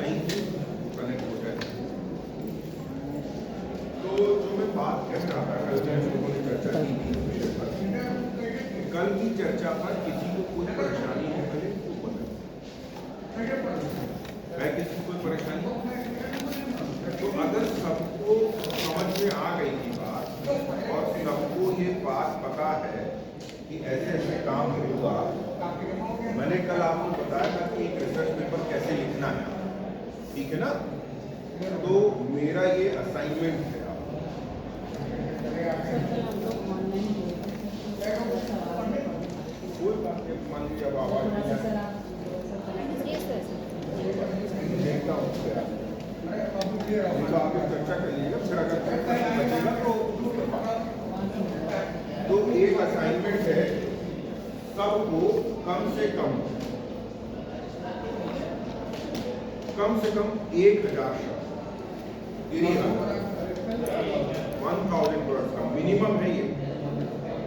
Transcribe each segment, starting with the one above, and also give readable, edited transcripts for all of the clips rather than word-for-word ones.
नहीं थी कनेक्ट हो जाए। तो जो मैं बात कह रहा था, कल में लोगों ने चर्चा की थी विषय पर, कल की चर्चा पर किसी को कोई परेशानी है पहले तो बताए, किसी को कोई परेशानी? तो अगर सबको समझ में आ गई थी बात और सबको ये बात पता है कि ऐसे ऐसे काम होगा, मैंने कल आपको बताया था कि एक रिसर्च पेपर कैसे लिखना है, ठीक है ना? तो मेरा ये असाइनमेंट है। कोई बात नहीं, मान लीजिए अब आवाज देखता हूँ, आगे चर्चा करिएगा, फिर अगर बचेगा तो एक असाइनमेंट है, सबको कम से कम 1000 शब्द 1000 वर्ड्स का मिनिमम है ये।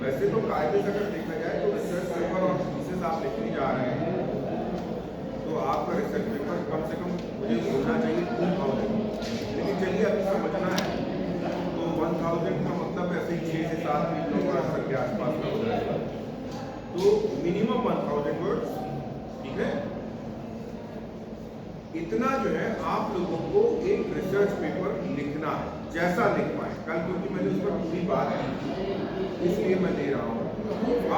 वैसे तो कायदे से अगर देखा जाए तो रिसर्च पेपर और थीसिस आप लिखने जा रहे हैं तो आपका रिसर्च पेपर कम से कम मुझे बोलना चाहिए 2000, लेकिन चलिए अभी समझना है तो 1000 का मतलब ऐसे ही 6 से 7 किलोमीटर के आसपास का हो जाएगा। तो मिनिमम 1000 वर्ड्स, ठीक है? इतना जो है आप लोगों को एक रिसर्च पेपर लिखना है, जैसा लिख पाए। कल क्योंकि मैंने उस पर पूरी बात की इसलिए मैं दे रहा हूँ।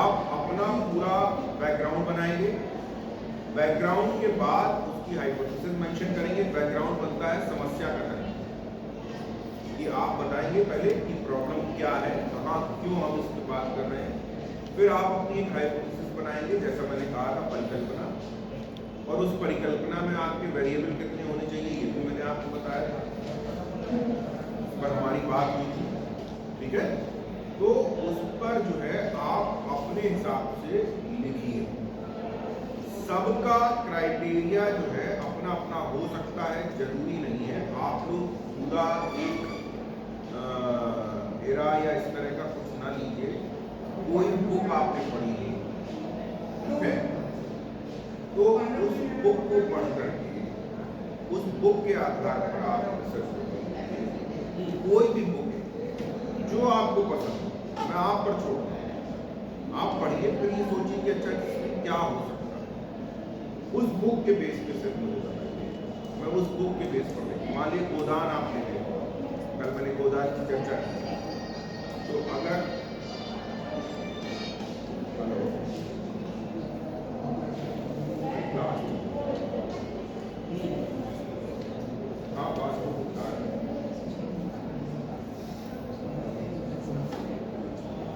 आप अपना पूरा बैकग्राउंड बनाएंगे, बैकग्राउंड के बाद उसकी हाइपोथेसिस मेंशन करेंगे। बैकग्राउंड बनता है समस्या का करेंगे कि आप बताएंगे पहले कि प्रॉब्लम क्या है, कहाँ क्यों हम इस पर बात कर रहे हैं। फिर आप अपनी एक हाइपोथेसिस बनाएंगे, जैसा मैंने कहा था परिकल्पना, और उस परिकल्पना में आपके वेरिएबल कितने होने चाहिए ये भी मैंने आपको बताया था, पर हमारी बात हुई थी, ठीक है? तो उस पर जो है आप अपने हिसाब से लिखिए। सबका क्राइटेरिया जो है अपना अपना हो सकता है, जरूरी नहीं है आप लोग पूरा एक एरा या इस तरह का कुछ ना लीजिए। कोई बुक आपने पढ़ी है, ठीक है? तो उस बुक को पढ़ करके उस बुक के आधार पर आप रिसर्च करेंगे। कोई भी बुक जो आपको पसंद हो, मैं आप पर छोड़ दूँ, आप पढ़िए, फिर ये सोचिए कि अच्छा इसमें क्या हो सकता है। उस बुक के बेस पे सिर्फ मुझे बताइए, मैं उस बुक के बेस पर देखूँ। मान लीजिए गोदान आपने देखा, कल मैंने गोदान की चर्चा की, तो अगर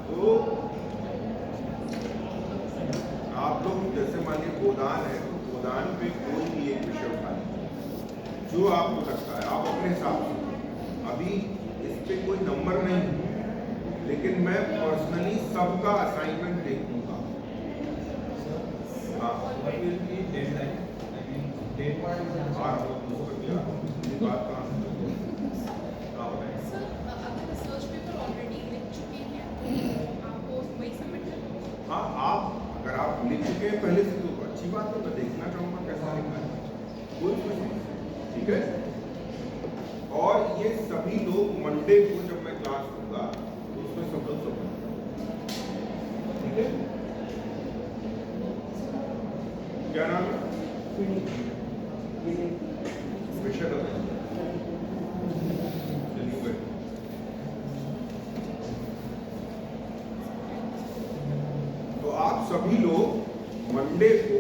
तो आप लोग जैसे मानिए गोदान है, तो गोदान पे कोई भी एक विषय उठा लीजिए जो आपको लगता है, आप अपने हिसाब से। अभी इस पे कोई नंबर नहीं, लेकिन मैं पर्सनली सबका असाइनमेंट देखूंगा। हाँ, बात कहाँ हाँ, आप अगर आप लिख चुके हैं पहले से तो अच्छी बात है, मैं देखना चाहूँगा कैसा लिखा है, कोई समस्या, ठीक है? और ये सभी लोग मंडे को जब मैं क्लास दूंगा तो उसमें सब लोग सब, ठीक है? क्या नाम है? विषय बताइए। तो आप सभी लोग मंडे को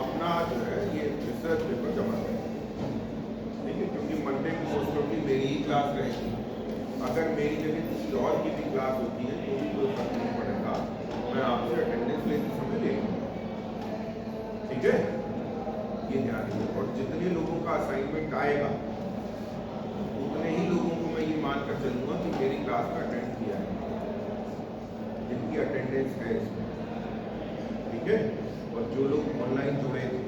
अपना जो है ये रिसर्च पेपर जमा करें, ठीक है? क्योंकि मंडे को मोस्ट ऑफ मेरी ही क्लास रहेगी। अगर मेरी जगह किसी और की भी क्लास होती है तो भी कोई फर्क नहीं पड़ेगा, मैं आपसे अटेंडेंस लेते समय ले लूँगा, ठीक है? ये ध्यान रखिए। और जितने लोगों का असाइनमेंट आएगा उतने ही लोगों को मैं ये मानकर चलूँगा कि मेरी क्लास का अटेंड किया है, जिनकी अटेंडेंस है इसमें, ठीक है? और जो लोग ऑनलाइन जुड़े थे,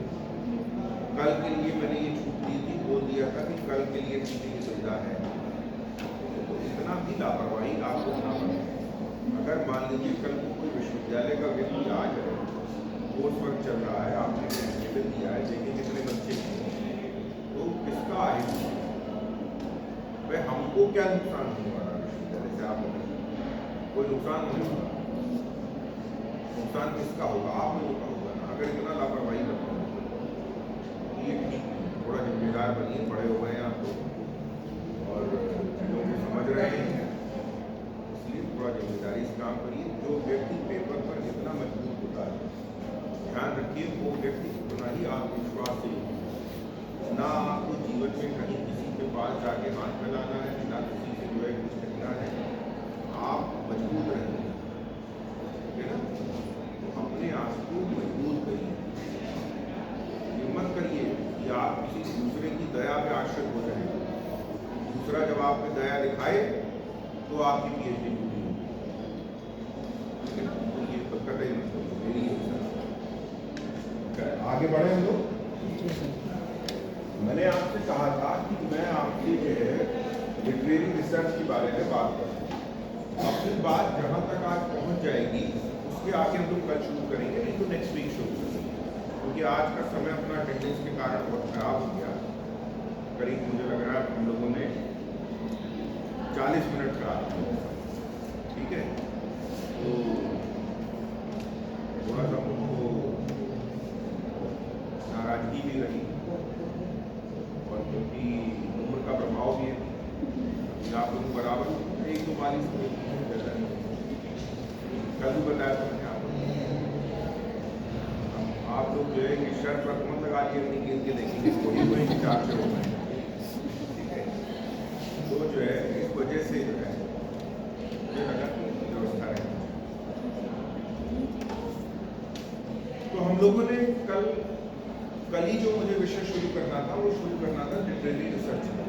कल के लिए मैंने ये छूट दी थी, बोल दिया था कि कल के लिए सीधी की सुविधा है, तो इतना भी लापरवाही आपको ना बने। अगर मान लीजिए कल को कोई विश्वविद्यालय का व्यक्ति आ जाए, कोर्स वर्क चल रहा है, आपने निवेदन दिया है, देखिए कितने बच्चे तो क्या नुकसान होने वाला है? जैसे आप कोई नुकसान होने वाला, नुकसान किसका होगा? आप लोगों का होगा ना। अगर इतना लापरवाही करते हैं तो ये ठीक नहीं। थोड़ा जिम्मेदार बनिए, बड़े हो गए हैं आप लोग और चीज़ों को समझ रहे हैं, इसलिए थोड़ा जिम्मेदारी से काम करिए। जो व्यक्ति पेपर पर जितना मजबूत होता है, ध्यान रखिए वो व्यक्ति उतना ही आत्मविश्वासी ना। आपको जीवन में कहीं किसी के पास जाके हाथ फैलाना है, ना किसी से जो है कुछ कहना है। आप मजबूत रहेंगे, ठीक है ना? तो अपने आप को मजबूत करिए। हिम्मत करिए कि आप किसी दूसरे की दया पे आश्रित हो जाएंगे। दूसरा जब आप पे दया दिखाए तो आपकी पीएचडी पूरी होगी, ठीक है ना? तो ये कतई मतलब मेरी आगे बढ़े हम लोग। मैंने आपसे कहा था कि मैं आपसे जो है लिटरेरी रिसर्च के बारे में बात करूँ। अपनी बात जहाँ तक आज पहुँच जाएगी उसके आगे हम लोग कल शुरू करेंगे, नहीं तो नेक्स्ट वीक शुरू करेंगे, क्योंकि आज का समय अपना अटेंडेंस के कारण बहुत खराब हो गया। करीब मुझे लग रहा है हम लोगों ने 40 मिनट खराब किया, ठीक है? तो थोड़ा सा मुझको नाराजगी भी रही और क्योंकि उम्र का प्रभाव भी है। आप लोग बराबर 142 कल भी बताया था मैंने आप लोग जो है कि शर्ट पर कौन लगा के अपनी गिन के देखेंगे, वही वही विचार से होगा, ठीक है? तो जो है इस वजह से जो है मुझे लगा कि व्यवस्था है। तो हम लोगों ने कल ही जो मुझे विषय शुरू करना था वो शुरू करना था लिटरेरी रिसर्च का।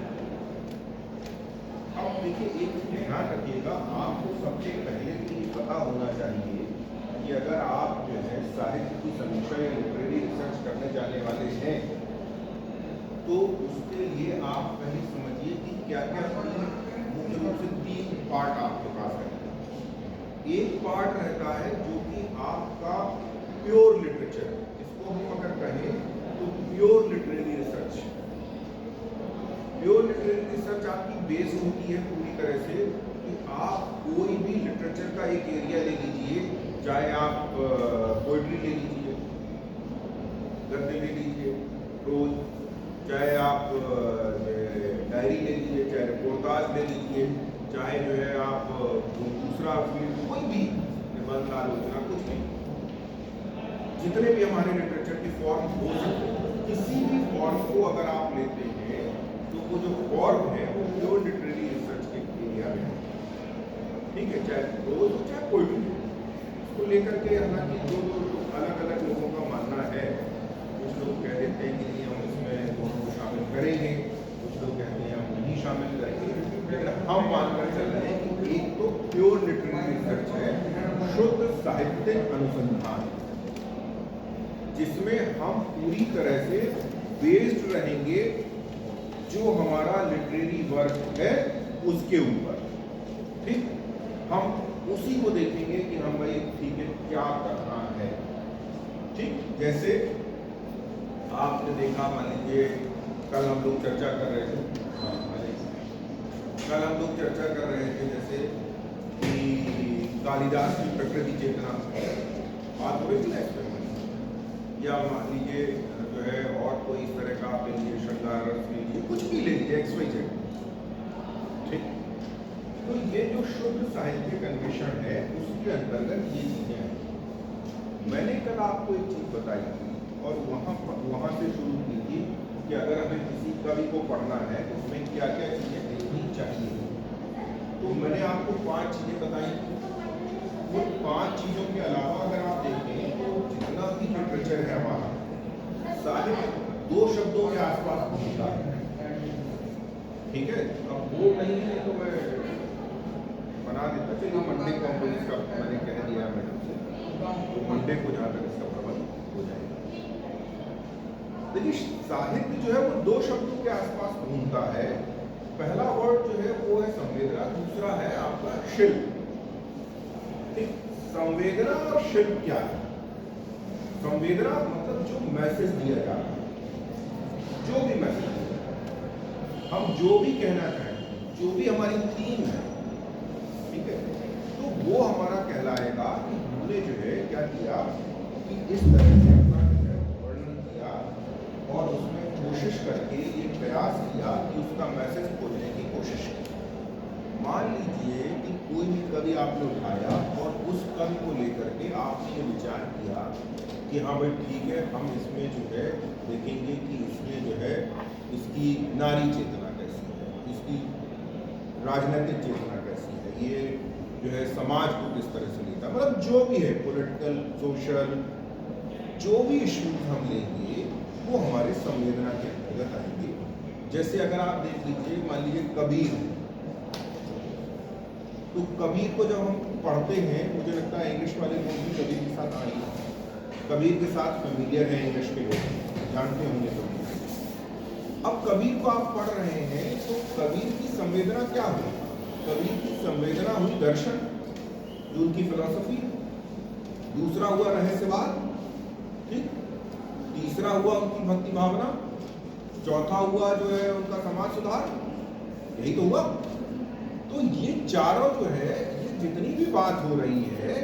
अब देखिए, एक ध्यान रखिएगा, आपको सबसे पहले तो ये पता होना चाहिए कि अगर आप जो है साहित्य की समीक्षा या लिटरेरी रिसर्च करने जाने वाले हैं तो उसके लिए आप पहले समझिए कि क्या क्या मुख्य रूप से 3 पार्ट आपके पास है। एक पार्ट रहता है जो कि आपका प्योर लिटरेचर, इसको हम अगर कहें तो pure literary research. Pure literary research आपकी बेस होती है पूरी तरह से कि आप कोई भी लिटरेचर का एक एरिया ले लीजिए, चाहे आप पोइट्री ले लीजिए, गद्य ले लीजिए, प्रोज, चाहे आप डायरी ले लीजिए, चाहे रिपोर्टाज ले लीजिए, चाहे जो है आप दूसरा कोई भी निबंध, आलोचना, कुछ भी, जितने भी हमारे लिटरेचर के फॉर्म हो सकते हैं, किसी भी फॉर्म को अगर आप लेते हैं तो वो जो फॉर्म है वो प्योर लिटरेरी रिसर्च के एरिया में है, ठीक है? चाहे प्रोज हो चाहे पोइट्री, उसको लेकर के हालांकि जो अलग अलग लोगों का मानना है, कुछ लोग कह देते हैं कि नहीं हम इसमें दोनों को शामिल करेंगे, कुछ लोग कहते हैं हम नहीं शामिल करेंगे, लेकिन हम मानकर चल रहे हैं कि एक तो प्योर लिटरेरी रिसर्च है, शुद्ध साहित्यिक अनुसंधान, जिसमें हम पूरी तरह से बेस्ड रहेंगे जो हमारा लिटरेरी वर्क है उसके ऊपर, ठीक? हम उसी को देखेंगे कि हम भाई ठीक है क्या करना है, ठीक? जैसे आपने देखा, मान लीजिए कल हम लोग चर्चा कर रहे थे, कल हम लोग चर्चा कर रहे थे जैसे कि कालिदास की प्रकृति चेतना बात हो रही थी ना इस पर, या मान लीजिए जो है और कोई इस तरह का आप ले लीजिए, श्रृंगार रस ले लीजिए, कुछ भी ले लीजिए, XYZ, ठीक? तो ये जो शुद्ध साहित्यिक अन्वेषण है उसके अंतर्गत ये चीजें हैं। मैंने कल आपको एक चीज बताई थी और वहां से शुरू की थी कि अगर हमें किसी कवि को पढ़ना है तो उसमें क्या क्या चीजें देखनी चाहिए। तो मैंने आपको 5 चीजें बताई थी। वो 5 चीजों के अलावा अगर आप देखें तो जितना भी लिटरेचर है हमारा, साहित्य 2 शब्दों के आसपास घूमता है, ठीक है? अब वो नहीं है तो मैं बना देता, चलिए मंडे को हम लोग इसका मैंने कह दिया मैडम से, तो मंडे को जहाँ तक इसका प्रबंध हो जाएगा। देखिए, साहित्य जो है वो 2 शब्दों के आसपास घूमता है। पहला वर्ड जो है वो है संवेदना, दूसरा है आपका शिल्प। संवेदना और शिल्प क्या है? संवेदना मतलब जो मैसेज दिया जा रहा है, जो भी मैसेज हम जो भी कहना चाहें, जो भी हमारी टीम है, ठीक है, तो वो हमारा कहलाएगा कि हमने जो है क्या किया कि इस तरह से अपना जो है वर्णन किया और उसमें कोशिश करके ये प्रयास किया कि उसका मैसेज खोजने की कोशिश की। मान लीजिए कि कोई भी कवि आपने उठाया और उस कवि को लेकर के आपने ये विचार किया कि हाँ भाई ठीक है, हम इसमें जो है देखेंगे कि इसमें जो है इसकी नारी चेतना कैसी है, इसकी राजनीतिक चेतना कैसी है, ये जो है समाज को किस तरह से लेता है, मतलब जो भी है पॉलिटिकल सोशल जो भी इश्यूज हम लेंगे वो हमारे संवेदना के अंतर्गत आएंगे। जैसे अगर आप देख लीजिए, मान लीजिए कबीर, तो कबीर को जब हम पढ़ते हैं, मुझे लगता है इंग्लिश वाले लोग भी कबीर के साथ आएंगे, कबीर के साथ फेमिलियर है, इंग्लिश के लोग जानते होंगे कबीर। अब कबीर को आप पढ़ रहे हैं तो कबीर की संवेदना क्या हुई? कबीर की संवेदना हुई दर्शन, जो उनकी फिलॉसफी, दूसरा हुआ रहस्यवाद, ठीक, तीसरा हुआ उनकी भक्ति भावना, चौथा हुआ जो है उनका समाज सुधार, यही तो हुआ। तो ये चारों जो है, ये जितनी भी बात हो रही है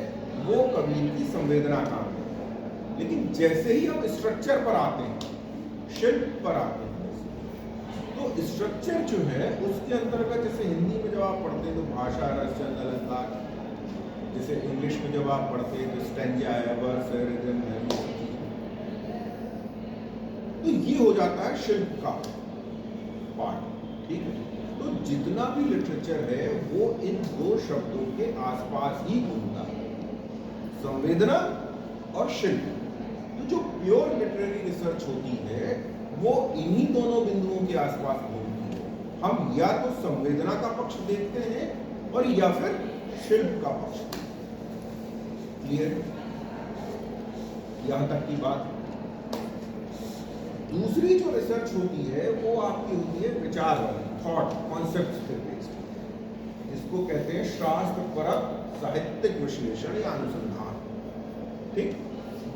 वो कबीर की संवेदना का है। लेकिन जैसे ही हम स्ट्रक्चर पर आते हैं, शिल्प पर आते हैं, तो स्ट्रक्चर जो है उसके अंतर्गत, जैसे हिंदी में जब आप पढ़ते हैं तो भाषा, रस, छंद, अलंकार, जैसे इंग्लिश में जब आप पढ़ते हैं तो स्टैंजा है, वर्स है, रिदम है, तो ये हो जाता है शिल्प का पार्ट, ठीक है। तो जितना भी लिटरेचर है वो इन दो शब्दों के आसपास ही घूमता है, संवेदना और शिल्प। तो जो प्योर लिटरेरी रिसर्च होती है वो इन्हीं दोनों बिंदुओं के आसपास घूमती है। हम या तो संवेदना का पक्ष देखते हैं और या फिर शिल्प का पक्ष। क्लियर? यहां तक की बात। दूसरी जो रिसर्च होती है वो आपकी होती है विचार वाली, थॉट, कॉन्सेप्ट पे बेस्ड, जिसको कहते हैं शास्त्र परक साहित्यिक विश्लेषण या अनुसंधान, ठीक।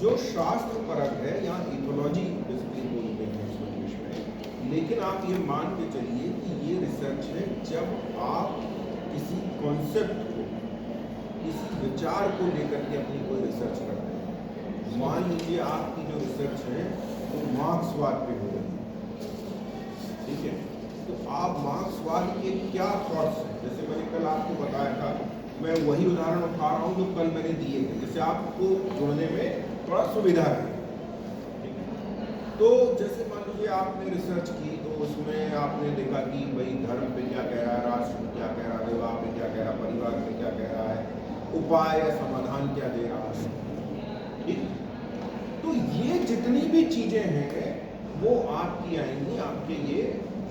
जो शास्त्र परक है, यहाँ इथोलॉजी बेसिकली बोलते हैं इसको इंग्लिश में, लेकिन आप ये मान के चलिए कि ये रिसर्च है जब आप किसी कॉन्सेप्ट को, किसी विचार को लेकर के अपनी कोई रिसर्च करते हैं। मान लीजिए आपकी जो रिसर्च है वो मार्क्सवाद पे हो रही है, ठीक है, तो आप मार्क्सवाद के क्या थॉट्स हैं, जैसे मैंने कल आपको बताया था, मैं वही उदाहरण उठा रहा हूँ जो कल मैंने दिए थे, जैसे आपको जोड़ने में थोड़ा सुविधा है, ठीक है। तो जैसे मान लीजिए आपने रिसर्च की तो उसमें आपने देखा कि भाई धर्म पे क्या कह रहा है, राष्ट्र पे क्या कह रहा है, विवाह पे क्या कह रहा है, परिवार पे क्या कह रहा है, उपाय या समाधान क्या दे रहा है, ठीक। तो ये जितनी भी चीजें हैं वो आपकी आएंगी, आपके ये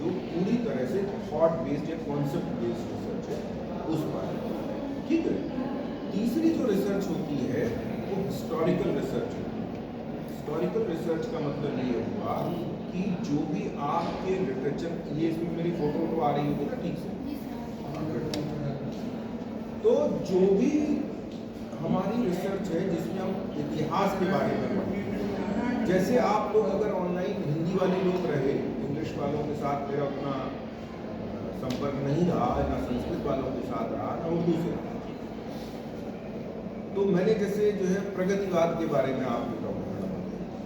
जो पूरी तरह से थॉट बेस्ड या कॉन्सेप्ट बेस्ड रिसर्च है उस पर, ठीक है। तीसरी जो रिसर्च होती है वो हिस्टोरिकल रिसर्च होती है। हिस्टोरिकल रिसर्च का मतलब ये हुआ कि जो भी आपके लिटरेचर, ये इसमें मेरी फोटो तो आ रही होगी ना ठीक से, तो जो भी हमारी रिसर्च है जिसमें हम इतिहास के बारे में पढ़ते हैं, जैसे आप लोग अगर ऑनलाइन हिंदी वाले लोग रहे, इंग्लिश वालों के साथ मेरा उतना संपर्क नहीं रहा, ना संस्कृत वालों के साथ रहा, ना उर्दू से रहा, तो मैंने जैसे जो है प्रगतिवाद के बारे में आपको बताऊंगा,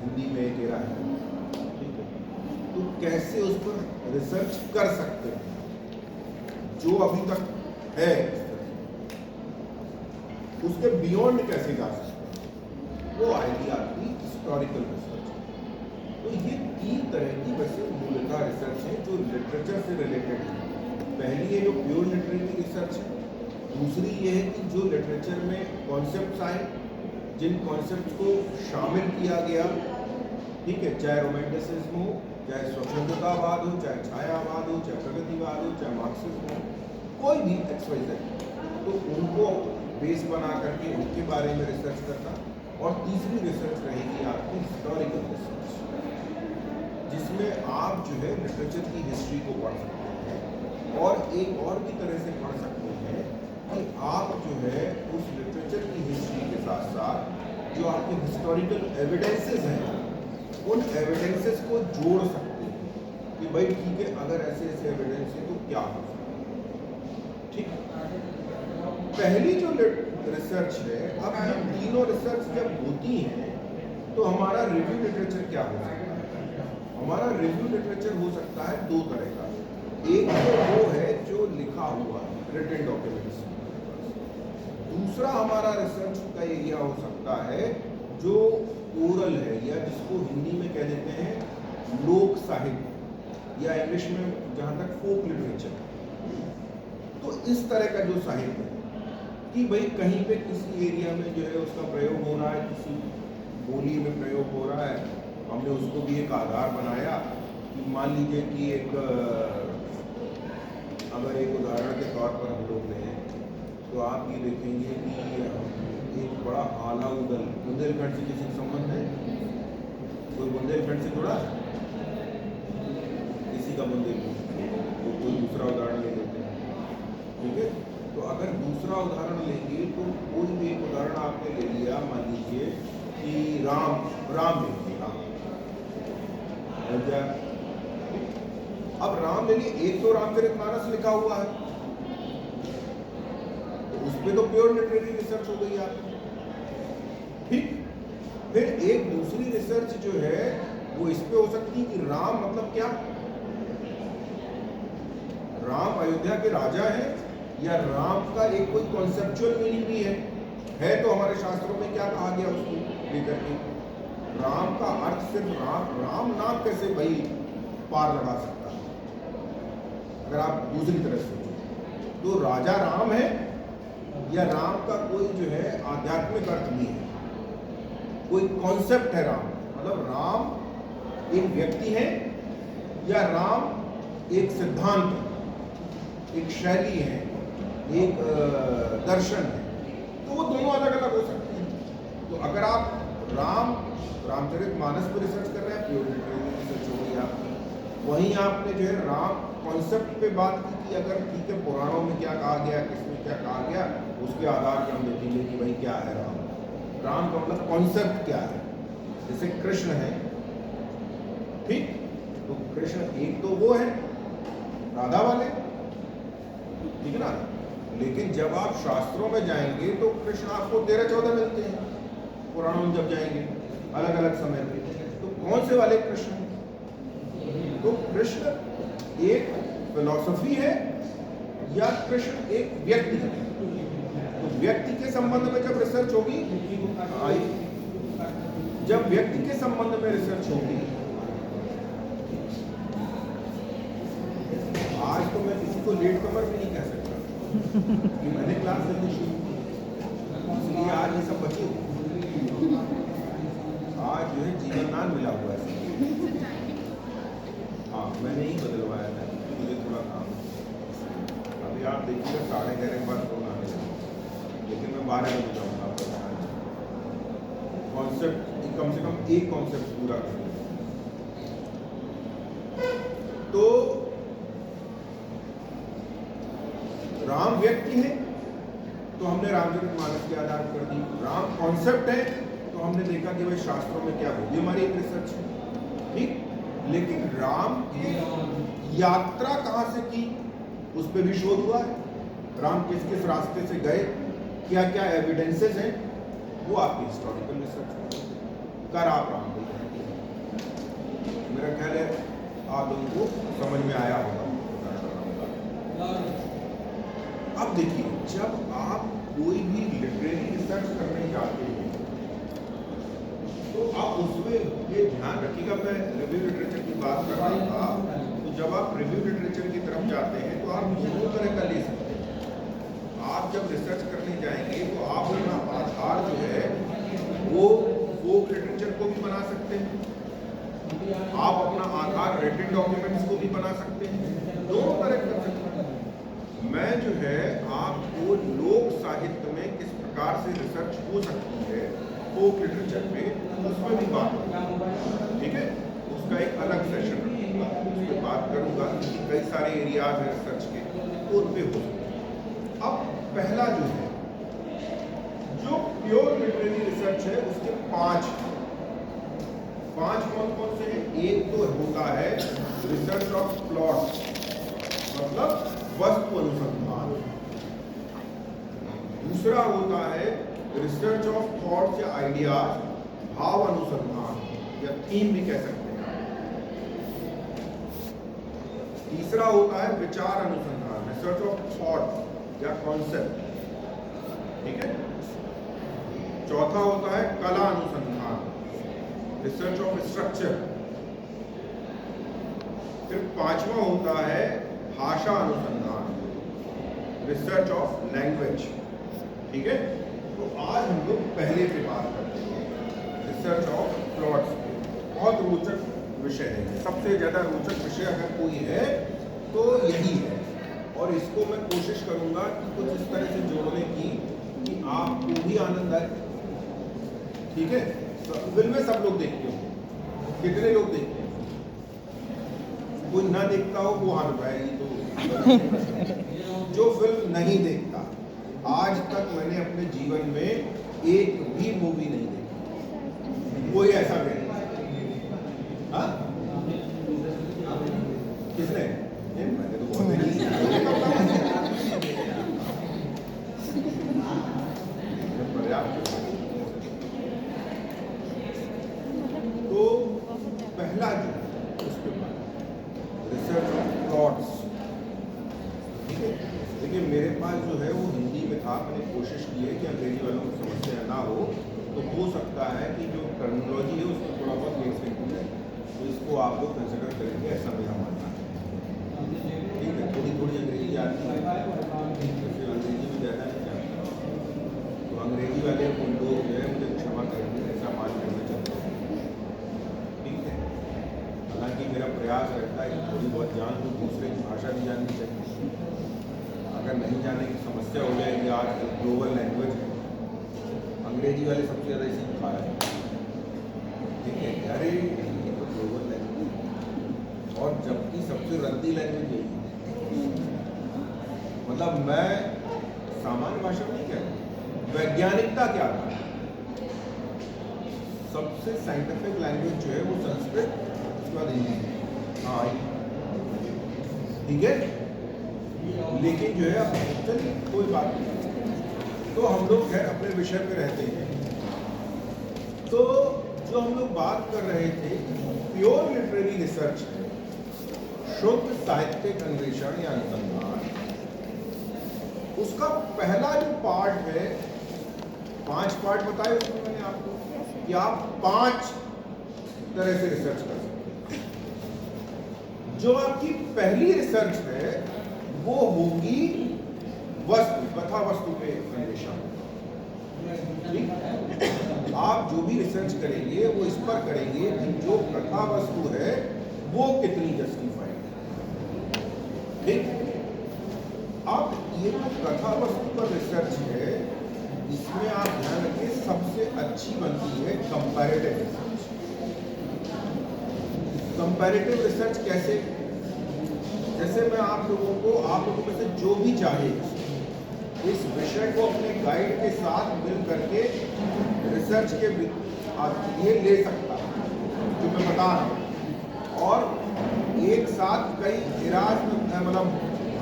हिंदी में एक एरा है, ठीक है, तो कैसे उस पर रिसर्च कर सकते हैं जो अभी तक है, उसके बियॉन्ड कैसे जा सकते हैं, वो आएगी आपकी हिस्टोरिकल रिसर्च। तो ये तीन तरह की वैसे मूलतः रिसर्च है जो लिटरेचर से रिलेटेड है। पहली है जो प्योर लिटरेरी रिसर्च है, दूसरी ये है कि जो लिटरेचर में कॉन्सेप्ट्स आए, जिन कॉन्सेप्ट को शामिल किया गया, ठीक है, चाहे रोमांटिसिज्म हो, चाहे स्वतंत्रतावाद हो, चाहे छायावाद हो, चाहे प्रगतिवाद हो, चाहे मार्क्सिज्म हो, कोई भी XYZ, तो उनको बेस बना करके उनके बारे में रिसर्च करना। और तीसरी रिसर्च रहेगी आपकी हिस्टोरिकल रिसर्च, जिसमें आप जो है लिटरेचर की हिस्ट्री को पढ़ सकते हैं और एक और भी तरह से पढ़ सकते हैं कि आप जो है उस लिटरेचर की हिस्ट्री के साथ साथ जो आपके हिस्टोरिकल एविडेंसेस हैं उन एविडेंसेस को जोड़ सकते हैं कि भाई ठीक है, अगर ऐसे ऐसे एविडेंस है तो क्या हो सकता है। ठीक, पहली जो रिसर्च है, अब ये तीनों रिसर्च जब होती हैं तो हमारा रिव्यू लिटरेचर क्या हो सकता है? हमारा रिव्यू लिटरेचर हो सकता है दो तरह का। एक तो वो है जो लिखा हुआ रिटन डॉक्यूमेंट्स, दूसरा हमारा रिसर्च का एरिया हो सकता है जो ओरल है, या जिसको हिंदी में कह देते हैं लोक साहित्य, या इंग्लिश में जहाँ तक फोक लिटरेचर। तो इस तरह का जो साहित्य है कि भाई कहीं पे किसी एरिया में जो है उसका प्रयोग हो रहा है, किसी बोली में प्रयोग हो रहा है, हमने उसको भी एक आधार बनाया कि मान लीजिए कि अगर एक उदाहरण के तौर पर हम लोग लें तो आप ये देखेंगे कि एक बड़ा आला उदल बुंदेलखंड से किसी संबंध है, कोई बुंदेलखंड से जुड़ा किसी का बुंदेलखंड, तो कोई दूसरा उदाहरण ले लेते हैं, ठीक है। तो अगर दूसरा उदाहरण लेंगे तो कोई भी एक उदाहरण आपने ले लिया, मान लीजिए कि राम ले लिया, अब राम ले लिए, एक तो रामचरितमानस लिखा हुआ है, तो उस पर तो प्योर लिटरेरी रिसर्च हो गई आपकी, ठीक। फिर एक दूसरी रिसर्च जो है वो इस पे हो सकती है कि राम मतलब क्या, राम अयोध्या के राजा है, या राम का एक कोई कॉन्सेप्चुअल मीनिंग भी है तो हमारे शास्त्रों में क्या कहा गया उसको लेकर के, राम का अर्थ सिर्फ राम नाम कैसे भाई पार लगा सकता है? अगर आप दूसरी तरफ सोचें तो राजा राम है, या राम का कोई जो है आध्यात्मिक अर्थ भी है, कोई कॉन्सेप्ट है राम, मतलब राम एक व्यक्ति है, या राम एक सिद्धांत, एक शैली है, एक दर्शन है, तो वो दोनों अलग अलग हो सकते हैं। तो अगर आप रामचरितमानस पर रिसर्च कर रहे हैं, प्योर लिटरेरी रिसर्च हो गई आपकी। वहीं आपने जो है राम कॉन्सेप्ट पे बात की कि अगर ठीक है पुराणों में क्या कहा गया, किसमें क्या कहा गया, उसके आधार पर हम देखेंगे कि भाई क्या है राम का मतलब कॉन्सेप्ट क्या है। जैसे कृष्ण है, ठीक, तो कृष्ण एक तो वो है राधा वाले, ठीक है ना, लेकिन जब आप शास्त्रों में जाएंगे तो कृष्ण आपको 13-14 मिलते हैं, पुराणों में जब जाएंगे अलग अलग समय पे, तो कौन से वाले कृष्ण? तो कृष्ण एक फिलॉसफी है या कृष्ण एक व्यक्ति है? तो व्यक्ति के संबंध में जब रिसर्च होगी, जब व्यक्ति के संबंध में रिसर्च होगी, आज तो मैं किसी को लेट कमर भी नहीं कह सकता कि मैंने क्लास जल्दी शुरू की, इसलिए आज ये सब बचे। आज जो है जीवनदान मिला हुआ है, हाँ मैंने ही बदलवाया था, मुझे थोड़ा काम। अभी आप देखिएगा 11:30 के बाद फोन आने लगा, लेकिन मैं 12 बजे जाऊँगा आपको बताने। कॉन्सेप्ट कम से कम एक कॉन्सेप्ट पूरा करूँ। तो राम व्यक्ति है तो हमने रामचरितमानस के आधार पर दी, राम कॉन्सेप्ट है तो हमने देखा कि भाई शास्त्रों में क्या हो, ये हमारी एक रिसर्च है, ठीक। लेकिन राम की यात्रा कहाँ से की उस पर भी शोध हुआ है, राम किस किस रास्ते से गए, क्या क्या एविडेंसेस हैं, वो आपकी हिस्टोरिकल रिसर्च कर आप राम को। मेरा ख्याल है आप लोगों को समझ में आया होगा। अब देखिए, जब आप कोई भी लिटरेरी रिसर्च करने जाते हैं तो आप उसमें ये ध्यान रखिएगा, मैं रिव्यू लिटरेचर की बात कर रहा था, तो जब आप रिव्यू लिटरेचर की तरफ जाते हैं तो आप दोनों तरह का ले सकते हैं। आप जब रिसर्च करने जाएंगे तो आप अपना आधार जो है वो फोक लिटरेचर को भी बना सकते हैं, आप अपना आधार रिटन डॉक्यूमेंट्स को भी बना सकते हैं, दोनों तरह कर सकते हैं। मैं जो है आपको लोक साहित्य में किस प्रकार से रिसर्च हो सकती है फोक लिटरेचर में, उसमें भी बात करूँगा, ठीक है। उसका एक अलग सेशन रखूँगा, उस पर बात करूँगा कि कई सारे एरियाज हैं रिसर्च के, तो उन पर हो सकते हैं। अब पहला जो है, जो प्योर लिटरेरी रिसर्च है, उसके 5 कौन कौन से हैं? एक तो होता है रिसर्च ऑफ प्लॉट, मतलब वस्तु अनुसंधान, दूसरा होता है रिसर्च ऑफ थॉट्स या आइडियाज, भाव अनुसंधान या थीम भी कह सकते हैं। तीसरा होता है विचार अनुसंधान, रिसर्च ऑफ थॉट या कॉन्सेप्ट, ठीक है। चौथा होता है कला अनुसंधान, रिसर्च ऑफ स्ट्रक्चर। फिर पांचवा होता है भाषा अनुसंधान, रिसर्च ऑफ लैंग्वेज, ठीक है। तो आज हम लोग पहले पे बात करते हैं, रिसर्च ऑफ प्लॉट्स। बहुत रोचक विषय है, सबसे ज्यादा रोचक विषय अगर कोई है तो यही है, और इसको मैं कोशिश करूंगा कि कुछ इस तरह से जोड़ने की कि आपको भी आनंद आए, ठीक है। तो फिल्में सब लोग देखते हो, कितने लोग देखते हैं? कोई ना देखता हो वो हाथ उठाए, तो जो फिल्म नहीं देखता, आज तक मैंने अपने जीवन में एक भी मूवी नहीं देखी, कोई ऐसा नहीं। हाँ, किसने? मैंने तो बहुत नहीं। तो पहला जो उसके बाद रिसर्च ऑफ थॉट्स, ठीक है। देखिए मेरे पास जो है वो हिंदी में था, मैंने कोशिश की है कि अंग्रेजी वालों को समस्या ना हो, तो हो सकता है कि जो टर्मिनोलॉजी है उसमें थोड़ा बहुत मिक्सिंग हो जाए, तो इसको आप लोग कंसिडर करेंगे, ऐसा मेरा मानना है, ठीक है। थोड़ी थोड़ी अंग्रेजी आती है, जैसे अंग्रेजी में ज़्यादा नहीं जानता, तो अंग्रेजी वाले लोग जो है मुझे क्षमा करेंगे, ऐसा मान करना चाहते हैं, ठीक है। हालांकि मेरा प्रयास रहता है कि थोड़ी बहुत जान हो, दूसरे की भाषा भी जाननी चाहिए। अगर नहीं जाने की समस्या हो जाएगी, आज ग्लोबल लैंग्वेज है, अंग्रेजी वाले सबसे ज़्यादा इसी खा रहे हैं, ठीक है। अरे ये तो ग्लोबल लैंग्वेज, और जबकि सबसे रद्दी लैंग्वेज यही है। मतलब मैं सामान्य भाषा में नहीं कह रहा, वैज्ञानिकता क्या था, सबसे साइंटिफिक लैंग्वेज जो है वो संस्कृत, उसके बाद हिंदी। हाँ ठीक है, लेकिन जो है अब चलिए कोई बात नहीं, तो हम लोग खैर अपने विषय में रहते हैं। तो जो हम लोग बात कर रहे थे प्योर लिटरेरी रिसर्च है, शुद्ध साहित्यिक अन्वेषण या अनुसंधान, उसका पहला जो पार्ट है, 5 पार्ट बताए उसमें मैंने आपको कि आप 5 तरह से रिसर्च कर सकते हैं। जो आपकी पहली रिसर्च है वो होगी वस्तु, कथा वस्तु पे अन्वेषण। आप जो भी रिसर्च करेंगे वो इस पर करेंगे कि जो कथा वस्तु है वो कितनी जस्टिफाइड है, ठीक। अब ये जो कथा वस्तु पर रिसर्च है, इसमें आप ध्यान रखिए सबसे अच्छी बनती है कंपैरेटिव रिसर्च। कंपैरेटिव रिसर्च कैसे? जैसे मैं आप लोगों में से जो भी चाहे इस विषय को अपने गाइड के साथ मिल करके रिसर्च के ये ले सकता है जो मैं बता रहा हूँ, और एक साथ कई इराज मतलब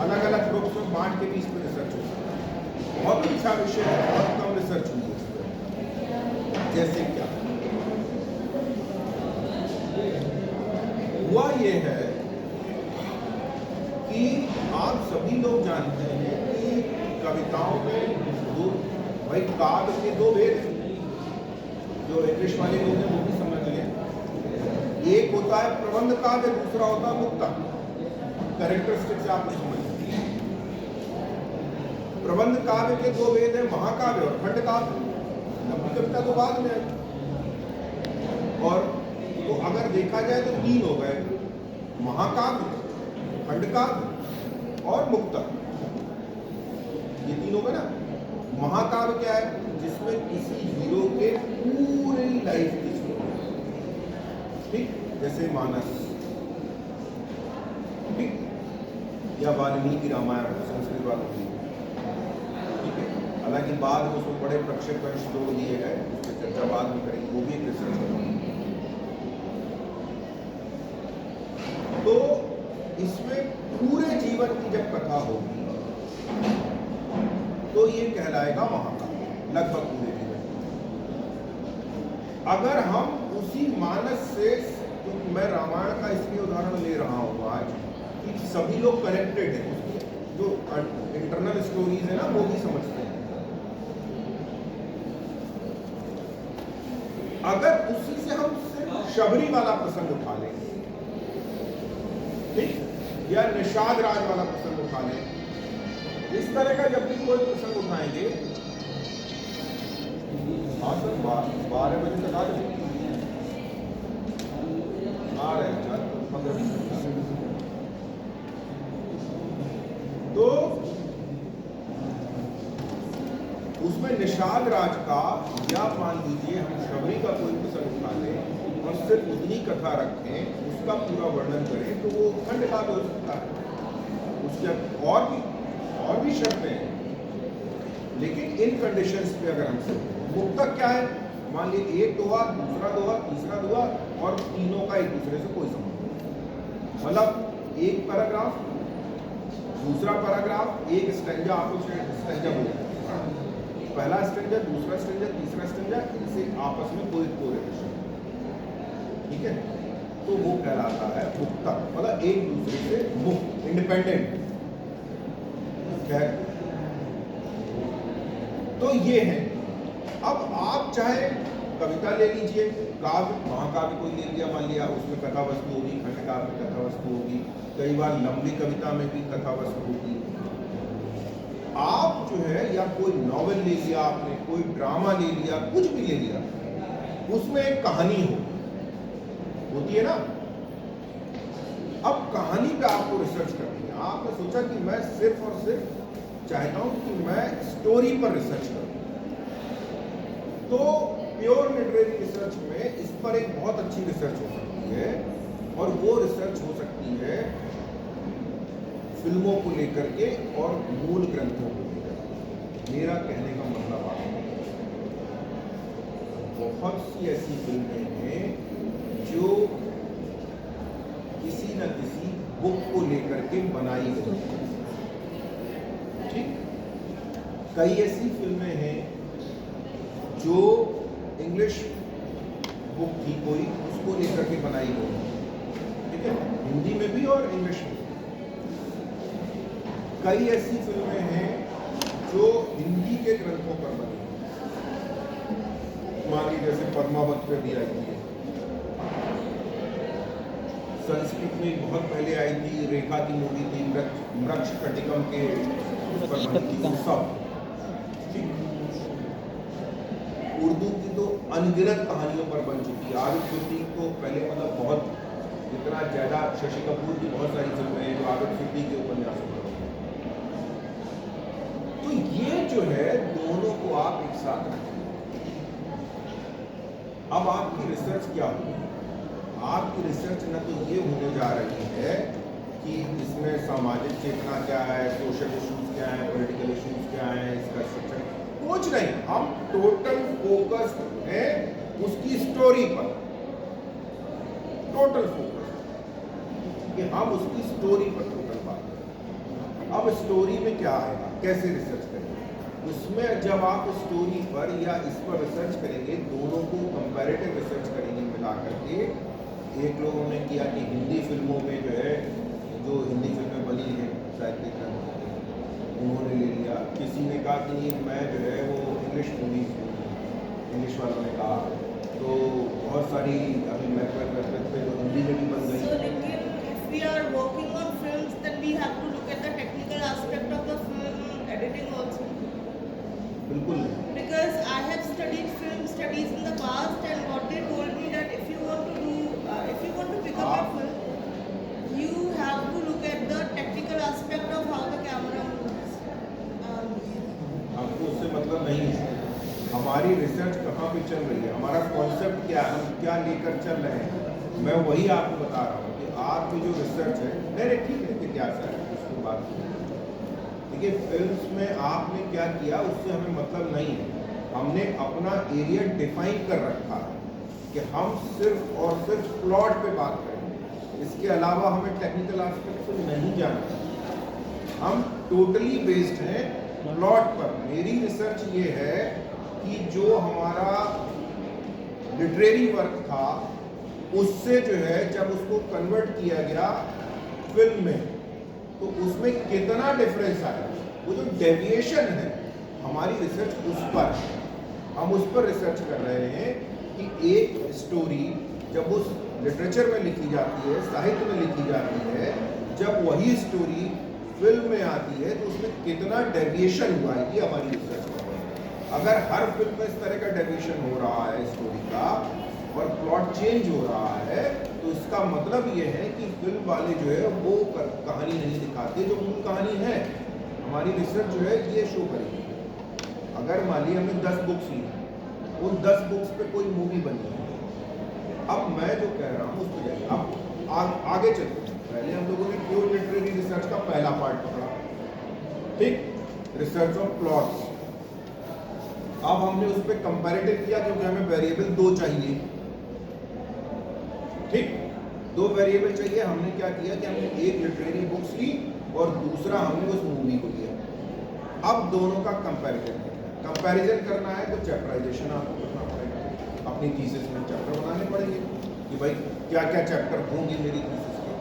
अलग अलग ग्रुप्स में बांट के भी इस पर रिसर्च हो सकता है। बहुत अच्छा विषय है, बहुत कम रिसर्च हुई है इस पर। जैसे क्या हुआ ये है कि आप सभी लोग जानते हैं कि कविताओं में दो, भाई काव्य के 2 भेद हैं, जो इंग्लिश वाले लोग हैं वो भी समझ लें। एक होता है प्रबंध काव्य, दूसरा होता है मुक्तक। कैरेक्टरिस्टिक से आपको समझ लें। प्रबंध काव्य के 2 भेद हैं, महाकाव्य और खंड काव्य। लंबी कविता तो बाद में है, और तो अगर देखा जाए तो 3 हो गए, महाकाव्य, खंडकाव्य और मुक्तक। ये 3 हो गए ना। महाकाव्य क्या है? जिसमें किसी हीरो के पूरी लाइफ की स्टोरी, ठीक, जैसे मानस, ठीक, या वाल्मीकि रामायण संस्कृत वालों की, ठीक है। हालांकि बाद में उसमें बड़े प्रक्षेपण जोड़ दिए गए, उस पर चर्चा बाद में करेंगे, वो भी एक रिसर्च करेंगे। तो इसमें पूरे जीवन की जब कथा होगी तो ये कहलाएगा महाकाव्य लगभग पूरे जीवन। अगर हम उसी मानस से, क्योंकि मैं रामायण का इसलिए उदाहरण ले रहा हूँ आज कि सभी लोग कनेक्टेड हैं, उसकी जो इंटरनल स्टोरीज है ना वो भी समझते हैं। अगर उसी से हम सिर्फ शबरी वाला प्रसंग उठा लेंगे, ठीक, या निषाद राज वाला प्रसंग उठा लें, इस तरह का जब भी कोई प्रसंग उठाएंगे, हाँ सर 12 बजे तक आ रहे हैं 15 मिनट। तो उसमें निषाद राज का, या मान लीजिए हम शबरी का कोई प्रसंग उठा लें और सिर्फ उतनी कथा रखें, उसका पूरा वर्णन करें, तो वो खंड काव्य हो सकता है। उसके और भी शर्तें हैं, लेकिन इन कंडीशंस पे अगर हम मुक्तक क्या है, मान लीजिए एक दोहा, दूसरा दोहा, तीसरा दोहा और तीनों का एक दूसरे से कोई संबंध नहीं, मतलब एक पैराग्राफ, दूसरा पैराग्राफ, एक स्टैंजा, आपको स्टैंजा बोलते हैं, पहला स्टैंजा, दूसरा स्टैंजा, तीसरा स्टैंजा, इनसे आपस में कोई कोरिलेशन, ठीक है, तो वो कहलाता है मुक्तक, मतलब एक दूसरे से मुक्त, इंडिपेंडेंट। तो ये है। अब आप चाहे कविता ले लीजिए, काव्य, महाकाव्य कोई ले लिया, मान लिया उसमें कथा वस्तु होगी, खंड काव्य में कथा वस्तु होगी, कई बार लंबी कविता में भी कथा वस्तु होगी। आप जो है, या कोई नॉवेल ले लिया आपने, कोई ड्रामा ले लिया, कुछ भी ले लिया, उसमें एक कहानी होती है ना। अब कहानी पे आपको रिसर्च करनी है। आपने सोचा कि मैं सिर्फ और सिर्फ चाहता हूं कि मैं स्टोरी पर रिसर्च करूं, तो प्योर लिटरेरी रिसर्च में इस पर एक बहुत अच्छी रिसर्च हो सकती है, और वो रिसर्च हो सकती है फिल्मों को लेकर के और मूल ग्रंथों को लेकर। मेरा कहने का मतलब आप, बहुत सी ऐसी फिल्में हैं जो किसी न किसी बुक को लेकर के बनाई गई है, ठीक। कई ऐसी फिल्में हैं जो इंग्लिश बुक थी कोई, उसको लेकर के बनाई गई, ठीक है, हिंदी में भी और इंग्लिश में। कई ऐसी फिल्में हैं जो हिंदी के ग्रंथों पर बनी, मान लीजिए जैसे पद्मावत पे भी आई थी, संस्कृत में बहुत पहले आई थी, रेखा की मूवी थी, मृक्ष कटिकम के ऊपर बनी थी सब, ठीक। उर्दू की तो अनगिनत कहानियों पर बन चुकी है। आबिद सिद्दीकी को पहले, मतलब बहुत इतना ज्यादा, शशि कपूर की बहुत सारी फिल्में हैं जो आबिद सिद्दीकी के उपन्यास पर। तो ये जो है, दोनों को आप एक साथ रखें। अब आपकी रिसर्च क्या होगी? आपकी रिसर्च न तो ये होने जा रही है कि इसमें सामाजिक चेतना क्या है, सोशल इश्यूज क्या है, पॉलिटिकल इश्यूज क्या है, इसका स्ट्रक्चर, कुछ नहीं। हम टोटल फोकस है उसकी स्टोरी पर, टोटल फोकस कि हम उसकी स्टोरी पर टोटल बात करें। अब स्टोरी में क्या आएगा, कैसे रिसर्च करेंगे? उसमें जब आप स्टोरी पर या इस पर रिसर्च करेंगे, दोनों को कंपैरेटिव रिसर्च करेंगे मिला करके। एक लोगों ने किया कि हिंदी फिल्मों में जो है, जो हिंदी फिल्में बनी हैं साहित्य का, उन्होंने ले लिया। किसी ने कहा कि मैं जो है वो इंग्लिश मूवी, इंग्लिश वालों ने कहा, तो बहुत सारी अभी मैकबेथ पे जो हिंदी में भी बन गई। So, लेकिन if we are working on films, then we have to look at the technical aspect of the film editing also. बिल्कुल। Because I have studied film studies in the past, and what they told me that if you want to pick up a film, you have to look at the technical aspect of how the camera moves. आपको उससे मतलब नहीं है। हमारी research कहाँ पे चल रही है, हमारा कॉन्सेप्ट क्या है, हम क्या लेकर चल रहे हैं, मैं वही आपको बता रहा हूँ कि आपकी जो रिसर्च है, नहीं ठीक है, जिज्ञासा है, उसकी बात देखिए। फिल्म्स में आपने क्या किया उससे हमें मतलब नहीं है। हमने अपना एरिया डिफाइन कर रखा है कि हम सिर्फ और सिर्फ प्लॉट पे बात करेंगे, इसके अलावा हमें टेक्निकल एस्पेक्ट से नहीं जानना। हम टोटली बेस्ड हैं प्लॉट पर मेरी रिसर्च ये है कि जो हमारा लिटरेरी वर्क था उससे जो है जब उसको कन्वर्ट किया गया फिल्म में तो उसमें कितना डिफरेंस आया, वो जो डेविएशन है हमारी रिसर्च उस पर है। हम उस पर रिसर्च कर रहे हैं कि एक स्टोरी जब उस लिटरेचर में लिखी जाती है, साहित्य में लिखी जाती है, जब वही स्टोरी फिल्म में आती है तो उसमें कितना डेविएशन हुआ है, ये हमारी रिसर्च है। अगर हर फिल्म में इस तरह का डेविएशन हो रहा है स्टोरी का और प्लॉट चेंज हो रहा है तो इसका मतलब ये है कि फिल्म वाले जो है वो कहानी नहीं दिखाते जो मूल कहानी है। हमारी रिसर्च जो है ये शो करेगी, अगर मान ली हमने 10 बुक्स ली, उन 10 बुक्स पे कोई मूवी बनी है, अब मैं जो कह रहा हूँ उस पर जाइए। अब आगे चलते हैं। पहले हम लोगों ने प्योर लिटरेरी रिसर्च का पहला पार्ट पकड़ा, ठीक, रिसर्च ऑफ प्लॉट्स। अब हमने उस पर कंपैरेटिव किया क्योंकि हमें वेरिएबल 2 चाहिए, ठीक, 2 वेरिएबल चाहिए। हमने क्या किया कि हमने एक लिटरेरी बुक्स ली और दूसरा हमने उस मूवी को लिया। अब दोनों का कंपैरिजन करना है तो चैप्टराइजेशन आपको करना पड़ेगा, अपनी थीसिस में चैप्टर बनाने पड़ेंगे कि भाई क्या क्या चैप्टर होंगे मेरी थीसिस के।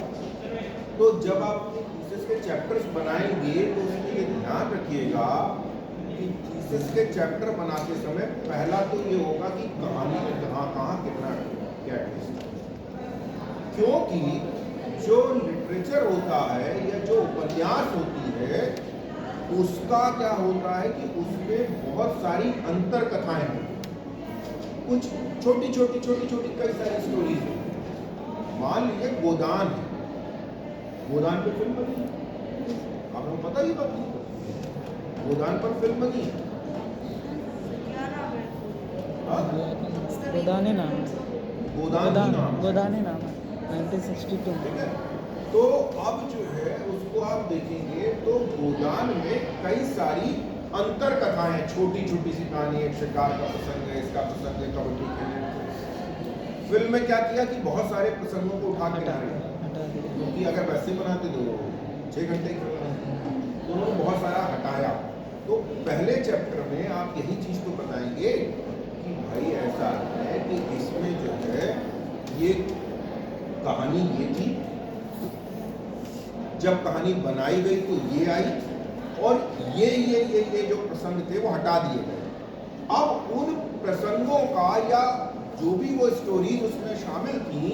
तो जब आप अपनी थीसिस के चैप्टर्स बनाएंगे तो उसके लिए ध्यान रखिएगा कि थीसिस के चैप्टर बनाते समय पहला तो ये होगा कि कहानी में कहाँ कहाँ कितना क्या ट्विस्ट, क्योंकि जो लिटरेचर होता है या जो उपन्यास होती है उसका क्या होता है कि उसमें बहुत सारी अंतर कथाएं हैं, कुछ छोटी छोटी कई सारी स्टोरीज हैं। मान लीजिए गोदान है, गोदान पे फिल्म बनी है, आपको पता ही बात नहीं, गोदान पर फिल्म बनी है। क्या नाम है? हाँ? गोदानी नाम है, गोदानी नाम है 1962 ठीक है। तो अब जो है उसको आप देखेंगे तो गोदान में कई सारी अंतर कथाएं, छोटी छोटी सी कहानी, एक शिकार का प्रसंग है, इसका प्रसंग है, कबड्डी खेलने। फिल्म में क्या किया कि बहुत सारे प्रसंगों को उठा के ला रहे हैं, क्योंकि अगर वैसे बनाते तो 6 घंटे की तो उन्होंने बहुत सारा हटाया। तो पहले चैप्टर में आप यही चीज तो बताएंगे कि भाई ऐसा है कि इसमें जो है ये कहानी ये थी, जब कहानी बनाई गई तो ये आई और ये जो प्रसंग थे वो हटा दिए गए। अब उन प्रसंगों का या जो भी वो स्टोरीज उसमें शामिल थी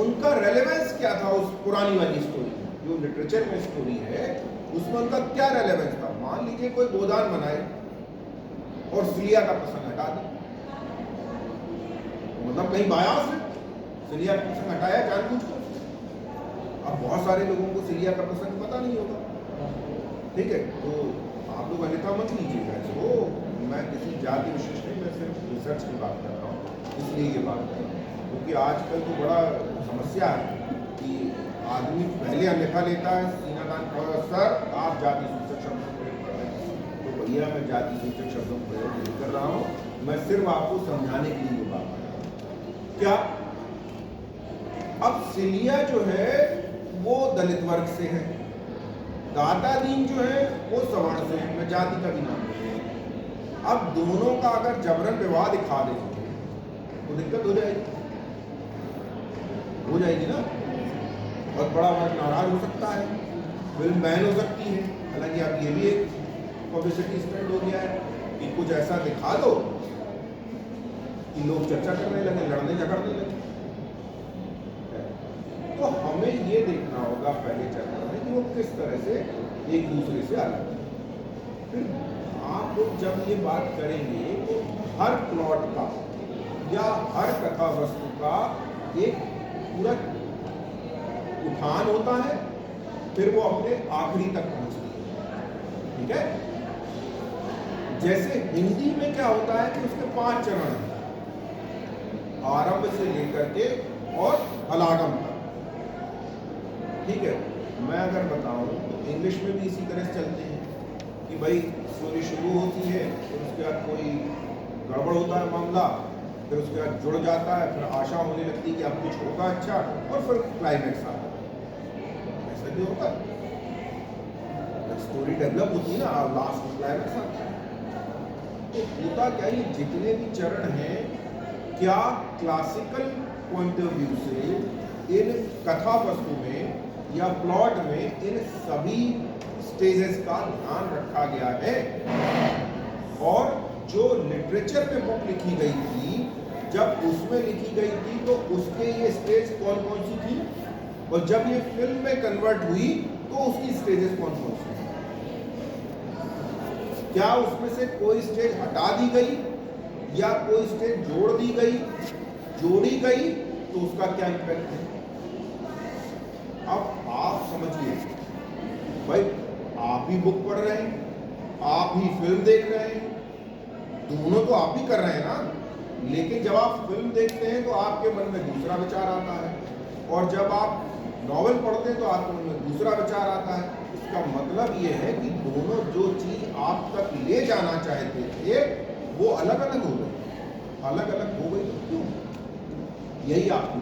उनका रेलेवेंस क्या था उस पुरानी वाली स्टोरी, जो लिटरेचर में स्टोरी है उसमें उनका क्या रेलेवेंस था। मान लीजिए कोई गोदान बनाए और सिलिया का प्रसंग हटा दे, मतलब कहीं बायास है, सिलिया का प्रसंग हटाया जानबूझकर। अब बहुत सारे लोगों को सिलिया का प्रसंग पता नहीं होगा, ठीक है, तो आप लोग अन्यथा मत लीजिएगा इसको। मैं किसी जाति विशेष नहीं, मैं सिर्फ रिसर्च की बात कर रहा हूँ, इसलिए ये बात कर रहा हूँ क्योंकि आजकल तो बड़ा समस्या है कि आदमी पहले अन्यथा लेता है, सीनादान कर, सर आप जाति सूचक शब्दों को प्रयोग कर रहे हैं, तो भैया मैं जाति सूचक शब्दों को प्रयोग नहीं कर रहा हूँ, मैं सिर्फ आपको समझाने के लिए बात कर रहा हूँ। क्या अब सिलिया जो है वो दलित वर्ग से है, दाता दीन जो है वो सवर्ण से है, मैं जाति का भी नाम नहीं। अब दोनों का अगर जबरन विवाह दिखा देंगे तो दिक्कत हो जाएगी ना, बहुत बड़ा वर्ग नाराज हो सकता है, फिल्म बैन हो सकती है। हालांकि अब ये भी एक पब्लिसिटी स्टंट हो गया है कि कुछ ऐसा दिखा दो कि लोग चर्चा करने लगे, लड़ने झगड़ने लगे। तो हमें ये देखना होगा पहले चैप्टर में कि वो किस तरह से एक दूसरे से अलग है। फिर आप लोग जब ये बात करेंगे तो हर प्लॉट का या हर कथा वस्तु का एक पूरा उठान होता है, फिर वो अपने आखिरी तक पहुंचती है, ठीक है। जैसे हिंदी में क्या होता है कि उसके 5 चरण हैं, आरंभ से लेकर के और हलागम तक, ठीक है। मैं अगर बताऊं तो इंग्लिश में भी इसी तरह से चलते हैं कि भाई स्टोरी शुरू होती है, फिर उसके बाद कोई गड़बड़ होता है मामला, फिर उसके बाद जुड़ जाता है, फिर आशा होने लगती है कि अब कुछ होगा अच्छा, और फिर क्लाइमेक्स आता है। ऐसा भी होता है, स्टोरी डेवलप होती है ना, लास्ट में क्लाइमेक्स आता है। तो होता क्या है, जितने भी चरण हैं, क्या क्लासिकल पॉइंट ऑफ व्यू से इन कथा वस्तु में या प्लॉट में इन सभी स्टेजेस का ध्यान रखा गया है। और जो लिटरेचर में बुक लिखी गई थी, जब उसमें लिखी गई थी तो उसके ये स्टेज कौन कौन सी थी, और जब ये फिल्म में कन्वर्ट हुई तो उसकी स्टेजेस कौन कौन सी थी। क्या उसमें से कोई स्टेज हटा दी गई या कोई स्टेज जोड़ दी गई, जोड़ी गई, तो उसका क्या इम्पैक्ट है। अब आप समझिए भाई, आप ही बुक पढ़ रहे हैं, आप ही फिल्म देख रहे हैं, दोनों तो आप ही कर रहे हैं ना। लेकिन जब आप फिल्म देखते हैं तो आपके मन में दूसरा विचार आता है, और जब आप नॉवेल पढ़ते हैं तो आपके मन में दूसरा विचार आता है। इसका मतलब ये है कि दोनों जो चीज आप तक ले जाना चाहते थे वो अलग अलग हो गई। अलग अलग हो गई तो क्यों, यही आपकी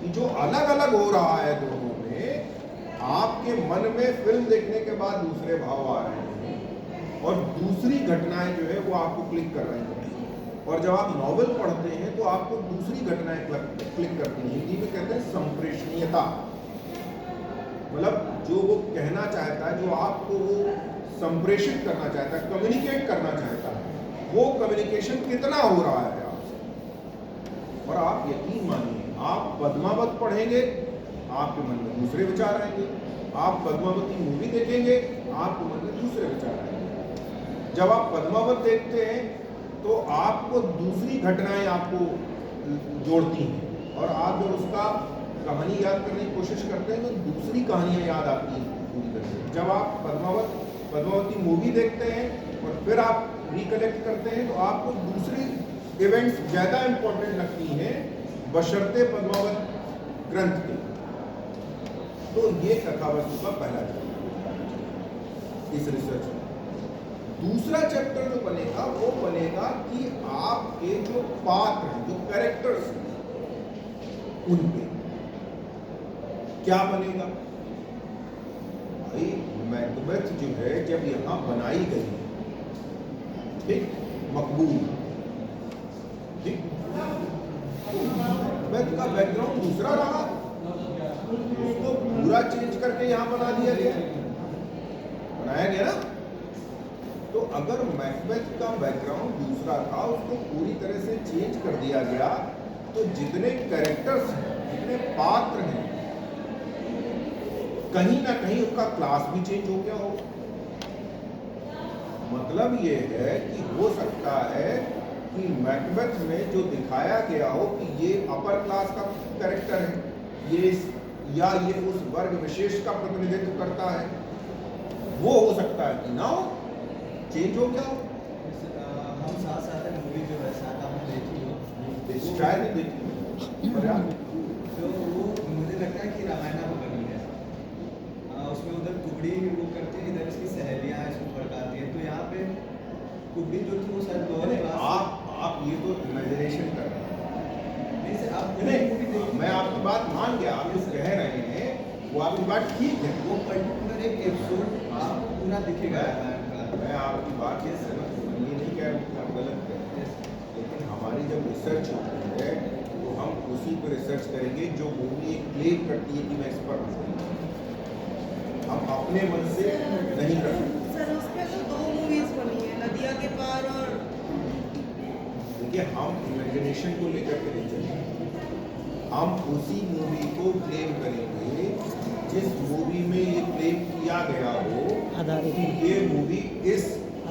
कि जो अलग अलग हो रहा है दोनों में, आपके मन में फिल्म देखने के बाद दूसरे भाव आ रहे हैं और दूसरी घटनाएं जो है वो आपको क्लिक कर रही हैं। और जब आप नॉवेल पढ़ते हैं तो आपको दूसरी घटनाएं क्लिक करती हैं। हिंदी में कहते हैं संप्रेषणीयता, मतलब जो वो कहना चाहता है, जो आपको वो संप्रेषित करना चाहता है, कम्युनिकेट करना चाहता है, वो कम्युनिकेशन कितना हो रहा है आपसे। और आप यकीन मानिए, आप पद्मावत पढ़ेंगे, आपके मन में दूसरे विचार आएंगे। आप पद्मावती मूवी देखेंगे, आपके मन में दूसरे विचार आएंगे। जब आप पद्मावत देखते हैं तो आपको दूसरी घटनाएं आपको जोड़ती हैं, और आप जब उसका कहानी याद करने की कोशिश करते हैं तो दूसरी कहानियां याद आती हैं पूरी तरह से। जब आप पद्मावती मूवी देखते हैं और फिर आप रिकलेक्ट करते हैं तो आपको दूसरी इवेंट्स ज़्यादा इम्पोर्टेंट लगती हैं बशर्ते पद्मावत ग्रंथ के। तो ये कथावस्तु का पहला चैप्टर इस रिसर्च में। दूसरा चैप्टर जो बनेगा वो बनेगा कि आपके जो पात्र हैं, जो कैरेक्टर्स हैं, उन पे क्या बनेगा। भाई मैकबेथ जो है जब यहां बनाई गई, ठीक, मकबूल, ठीक, मैकबेथ का बैकग्राउंड दूसरा रहा, उसको पूरा चेंज करके यहां बना दिया गया, बनाया गया ना। तो अगर मैकबेथ का बैकग्राउंड दूसरा था, उसको पूरी तरह से चेंज कर दिया गया, तो जितने कैरेक्टर्स हैं, जितने पात्र हैं, कहीं ना कहीं उनका क्लास भी चेंज हो गया हो। मतलब ये है कि हो सकता है कि मैकबेथ में जो दिखाया गया हो कि ये अपर क्लास का कैरेक्टर है, ये या ये उस वर्ग विशेष का प्रतिनिधित्व करता है, वो हो सकता है कि ना हो, चेंज हो गया हो। हम साथ साथ मूवी जो है साथ आपने देखी हो, शायद ही देखी हो, तो वो मुझे लगता है कि रामायण में बनी है। उसमें उधर कुबड़ी वो करते हैं, इधर इसकी सहेलियाँ इसको भड़काती हैं। तो यहाँ पे कुबड़ी जो थी वो शायद लोअर क्लास। आप ये तो इमेजिनेशन कर रहे हैं। नहीं सर, आप नहीं, मैं आपकी बात मान गया, आप जो कह रहे हैं वो आपकी बात ठीक है। वो पर्टिकुलर एक एपिसोड आपको पूरा दिखेगा रामायण का। मैं आपकी बात ये सहमत हूँ, ये नहीं कह रहा हूँ कि आप गलत कह रहे हैं, लेकिन हमारी जब रिसर्च होती है तो हम उसी पर रिसर्च करेंगे जो मूवी क्लेम करती है कि मैं इस पर हूँ। हम अपने मन से नहीं कर सकते। सर उसमें तो 2 मूवीज बनी है, नदिया के पार और देखिए, हम इमेजिनेशन को लेकर के नहीं चलेंगे, हम उसी मूवी को क्लेम करेंगे जिस मूवी में ये क्लेम किया गया हो आधारित कि ये मूवी इस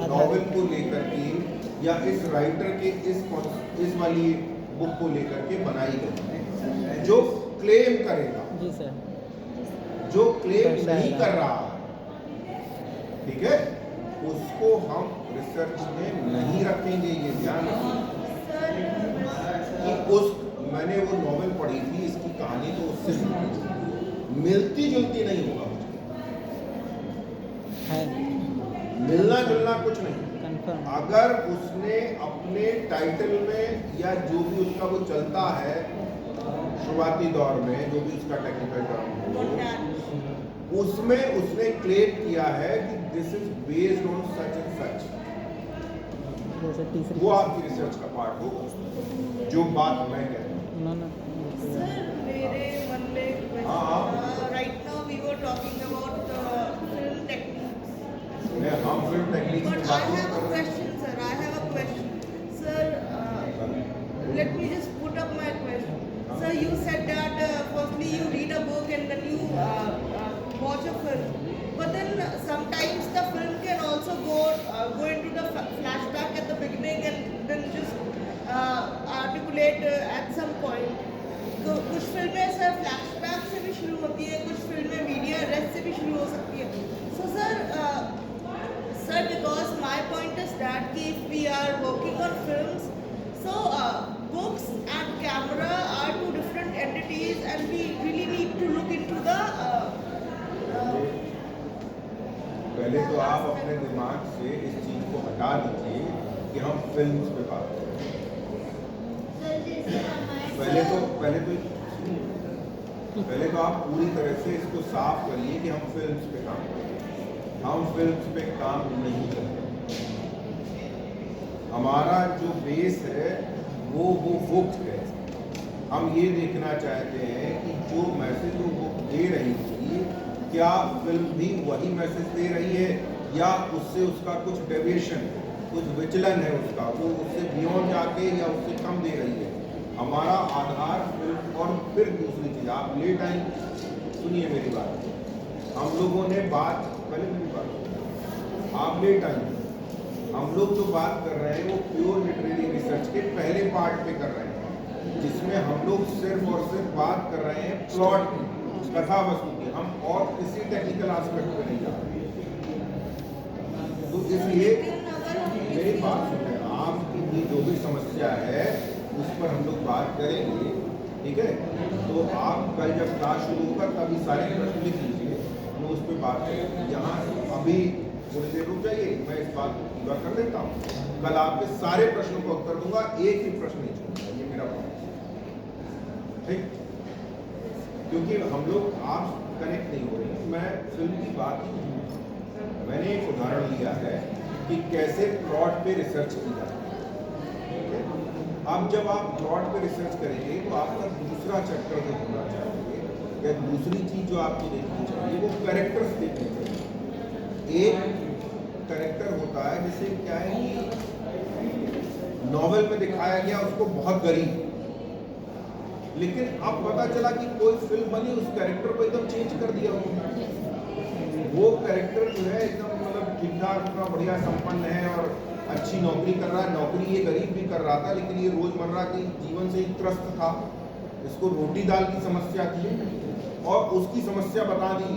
नॉवेल को लेकर के या इस राइटर के इस वाली बुक को लेकर के बनाई गई है। जो क्लेम करेगा, जी सर, जो क्लेम नहीं कर रहा, ठीक है, उसको हम रिसर्च में नहीं रखेंगे। ये ध्यान रखें कि उस मैंने वो नॉवेल पढ़ी थी, इसकी कहानी तो उससे मिलती जुलती नहीं होगा, है मिलना जुलना कुछ नहीं। कंफर्म। अगर उसने अपने टाइटल में या जो भी उसका वो चलता है शुरुआती दौर में जो भी उसका टेक्निकल टर्म हो, montage. उसमें उसने क्लेम किया है कि this is based on such and such. जैसे तीसरी वो आपकी रिसर्च का पार्ट होगा, जो बात मैं कह रहा हूँ। उन्होंने Sir, मेरे मन में एक question हाँ। था. Right now we were talking about film techniques. हम फिल्म टेक्निक But की I बात नहीं have a कर रहे हैं। question, sir. I have a question. Sir, let me just put up my question. Sir, you said that firstly you read a book and then you watch a film. But then sometimes the film can also go into the flashback at the beginning and then just articulate at some point. तो कुछ फिल्में sir flashback से भी शुरू होती है, कुछ फिल्में मीडिया अरेस्ट से भी शुरू हो सकती है. So sir, because my point is that if we are working on films, so books and camera are two different entities, and we really need to look into the. पहले तो आप अपने दिमाग से इस चीज को हटा दीजिए कि हम फिल्म्स पे बात करें। पहले तो आप पूरी तरह से इसको साफ करिए कि हम फिल्म्स पे काम करें। हम फिल्म्स पे काम नहीं करते। हमारा जो बेस है वो बुक है। हम ये देखना चाहते हैं कि जो मैसेज वो बुक दे रही थी, क्या फिल्म भी वही मैसेज दे रही है या उससे उसका कुछ डेविएशन, कुछ विचलन है उसका, वो उससे बियॉन्ड जाके या उससे कम दे रही है। हमारा आधार फिल्म। और फिर दूसरी चीज़, आप लेट आई, सुनिए मेरी बात। हम लोगों ने बात, पहले मेरी बात, आप लेट आई। हम लोग जो बात कर रहे हैं वो प्योर लिटरेरी रिसर्च के पहले पार्ट पे कर रहे हैं, जिसमें हम लोग सिर्फ और सिर्फ बात कर रहे हैं प्लॉट की, कथा वस्तु की। हम और किसी टेक्निकल एस्पेक्ट पे नहीं जा रहे। तो इसलिए मेरी बात सुनिए, आपकी भी जो भी समस्या है उस पर हम लोग बात करेंगे, ठीक है? तो आप कल जब क्लास शुरू होगा तभी सारे प्रश्न लिख लीजिए, हम उस पर बात करेंगे। यहाँ अभी थोड़ी देर रुक जाइए, मैं इस बात को पूरा कर लेता हूँ। कल आपके सारे प्रश्नों का उत्तर दूंगा, एक ही प्रश्न नहीं छोड़ूंगा, ये मेरा प्रॉमिस, ठीक? क्योंकि हम लोग आप कनेक्ट नहीं हो रहे हैं। मैं फिल्म की बात ही नहीं, मैंने एक उदाहरण लिया है कि कैसे प्लॉट पे रिसर्च की जाती है। अब जब आप प्लॉट पे रिसर्च करेंगे तो आपका दूसरा चैप्टर जो होना चाहिए या दूसरी चीज जो आपको देखनी चाहिए वो कैरेक्टर्स देखने चाहिए। एक कैरेक्टर होता है, जैसे क्या है कि नॉवेल में दिखाया गया उसको बहुत गरीब, लेकिन अब पता चला कि कोई फिल्म बनी, उस कैरेक्टर को एकदम चेंज कर दिया वो कैरेक्टर जो है एकदम मतलब ठीक ठाक, इतना बढ़िया संपन्न है और अच्छी नौकरी कर रहा है। नौकरी ये गरीब भी कर रहा था, लेकिन ये रोजमर्रा के जीवन से ही त्रस्त था, इसको रोटी दाल की समस्या थी और उसकी समस्या बता दी,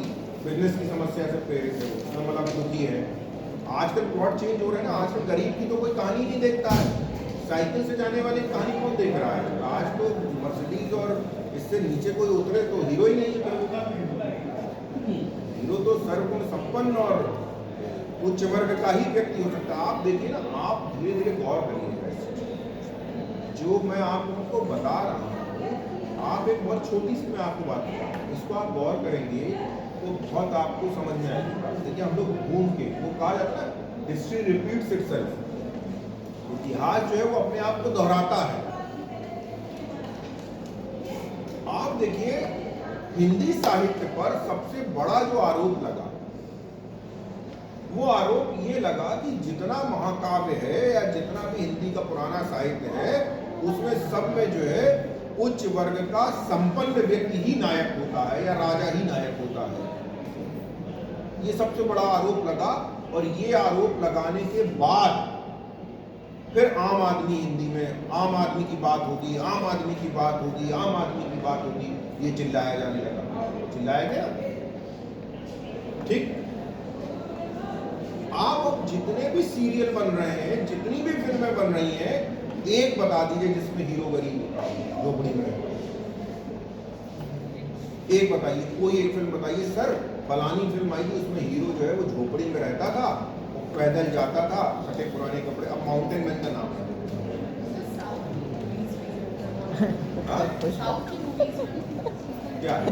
बिजनेस की समस्या से प्रेरित है, उसमें मतलब दुखी है। आजकल प्लॉट चेंज हो रहे हैं ना, आजकल गरीब की तो कोई कहानी नहीं देखता है। साइकिल से जाने वाली कहानी कौन देख रहा है? आज तो मर्सिडीज और इससे नीचे कोई उतरे तो हीरो ही नहीं है। हीरो तो सर्वगुण संपन्न और उच्च वर्ग का ही व्यक्ति हो सकता है। आप देखिए ना, आप धीरे धीरे गौर करिए, जो मैं आप लोगों को बता रहा हूँ, आप एक बहुत छोटी सी मैं आपको बात बता रहा हूँ, इसको आप गौर करेंगे तो बहुत आपको समझ में आएगी। देखिए हम लोग घूम के, वो कहा जाता है हिस्ट्री रिपीट्स इटसेल्फ, इतिहास जो है वो अपने आप को दोहराता है। आप देखिए हिंदी साहित्य पर सबसे बड़ा जो आरोप लगा, वो आरोप ये लगा कि जितना महाकाव्य है या जितना भी हिंदी का पुराना साहित्य है, उसमें सब में जो है उच्च वर्ग का संपन्न व्यक्ति ही नायक होता है या राजा ही नायक होता है। ये सबसे बड़ा आरोप लगा। और ये आरोप लगाने के बाद फिर आम आदमी, हिंदी में आम आदमी की बात होगी, आम आदमी की बात होगी, आम आदमी की बात होगी, ये चिल्लाया जाने लगा। चिल्लाया गया, ठीक? आप अब जितने भी सीरियल बन रहे हैं, जितनी भी फिल्में बन रही हैं, एक बता दीजिए जिसमें हीरो गरीब होता है, झोपड़ी में रहता है। एक बताइए, कोई एक फिल्म बताइए। सर फलानी फिल्म आई थी, उसमें हीरो जो है वो झोपड़ी में रहता था, वो पैदल जाता था, फटे पुराने कपड़े। अब माउंटेन मैन का नाम है। साउथ की क्या है?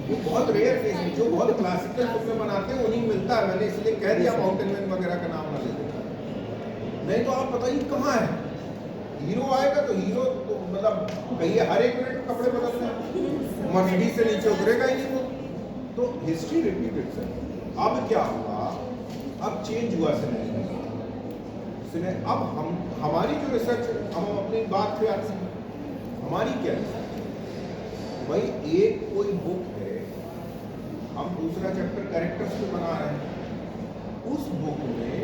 वो बहुत रेयर केस है, जो बहुत क्लासिकल फिल्में बनाते हैं उन्हीं मिलता है। मैंने इसलिए कह दिया माउंटेन मैन वगैरह का नाम ना लेते, नहीं तो आप बताइए कहाँ है हीरो आएगा तो हीरो तो मतलब कहिए हर एक मिनट कपड़े बदलते हैं, मर्सिडीज से नीचे उतरेगा ही नहीं वो। तो हिस्ट्री रिपीटेड सर। अब क्या हुआ, अब चेंज हुआ सिने। अब हम हमारी जो रिसर्च, हम अपनी बात पे आते हैं, हमारी क्या रिसर्च, भाई एक कोई बुक है, हम दूसरा चैप्टर कैरेक्टर्स पे बना रहे हैं, उस बुक में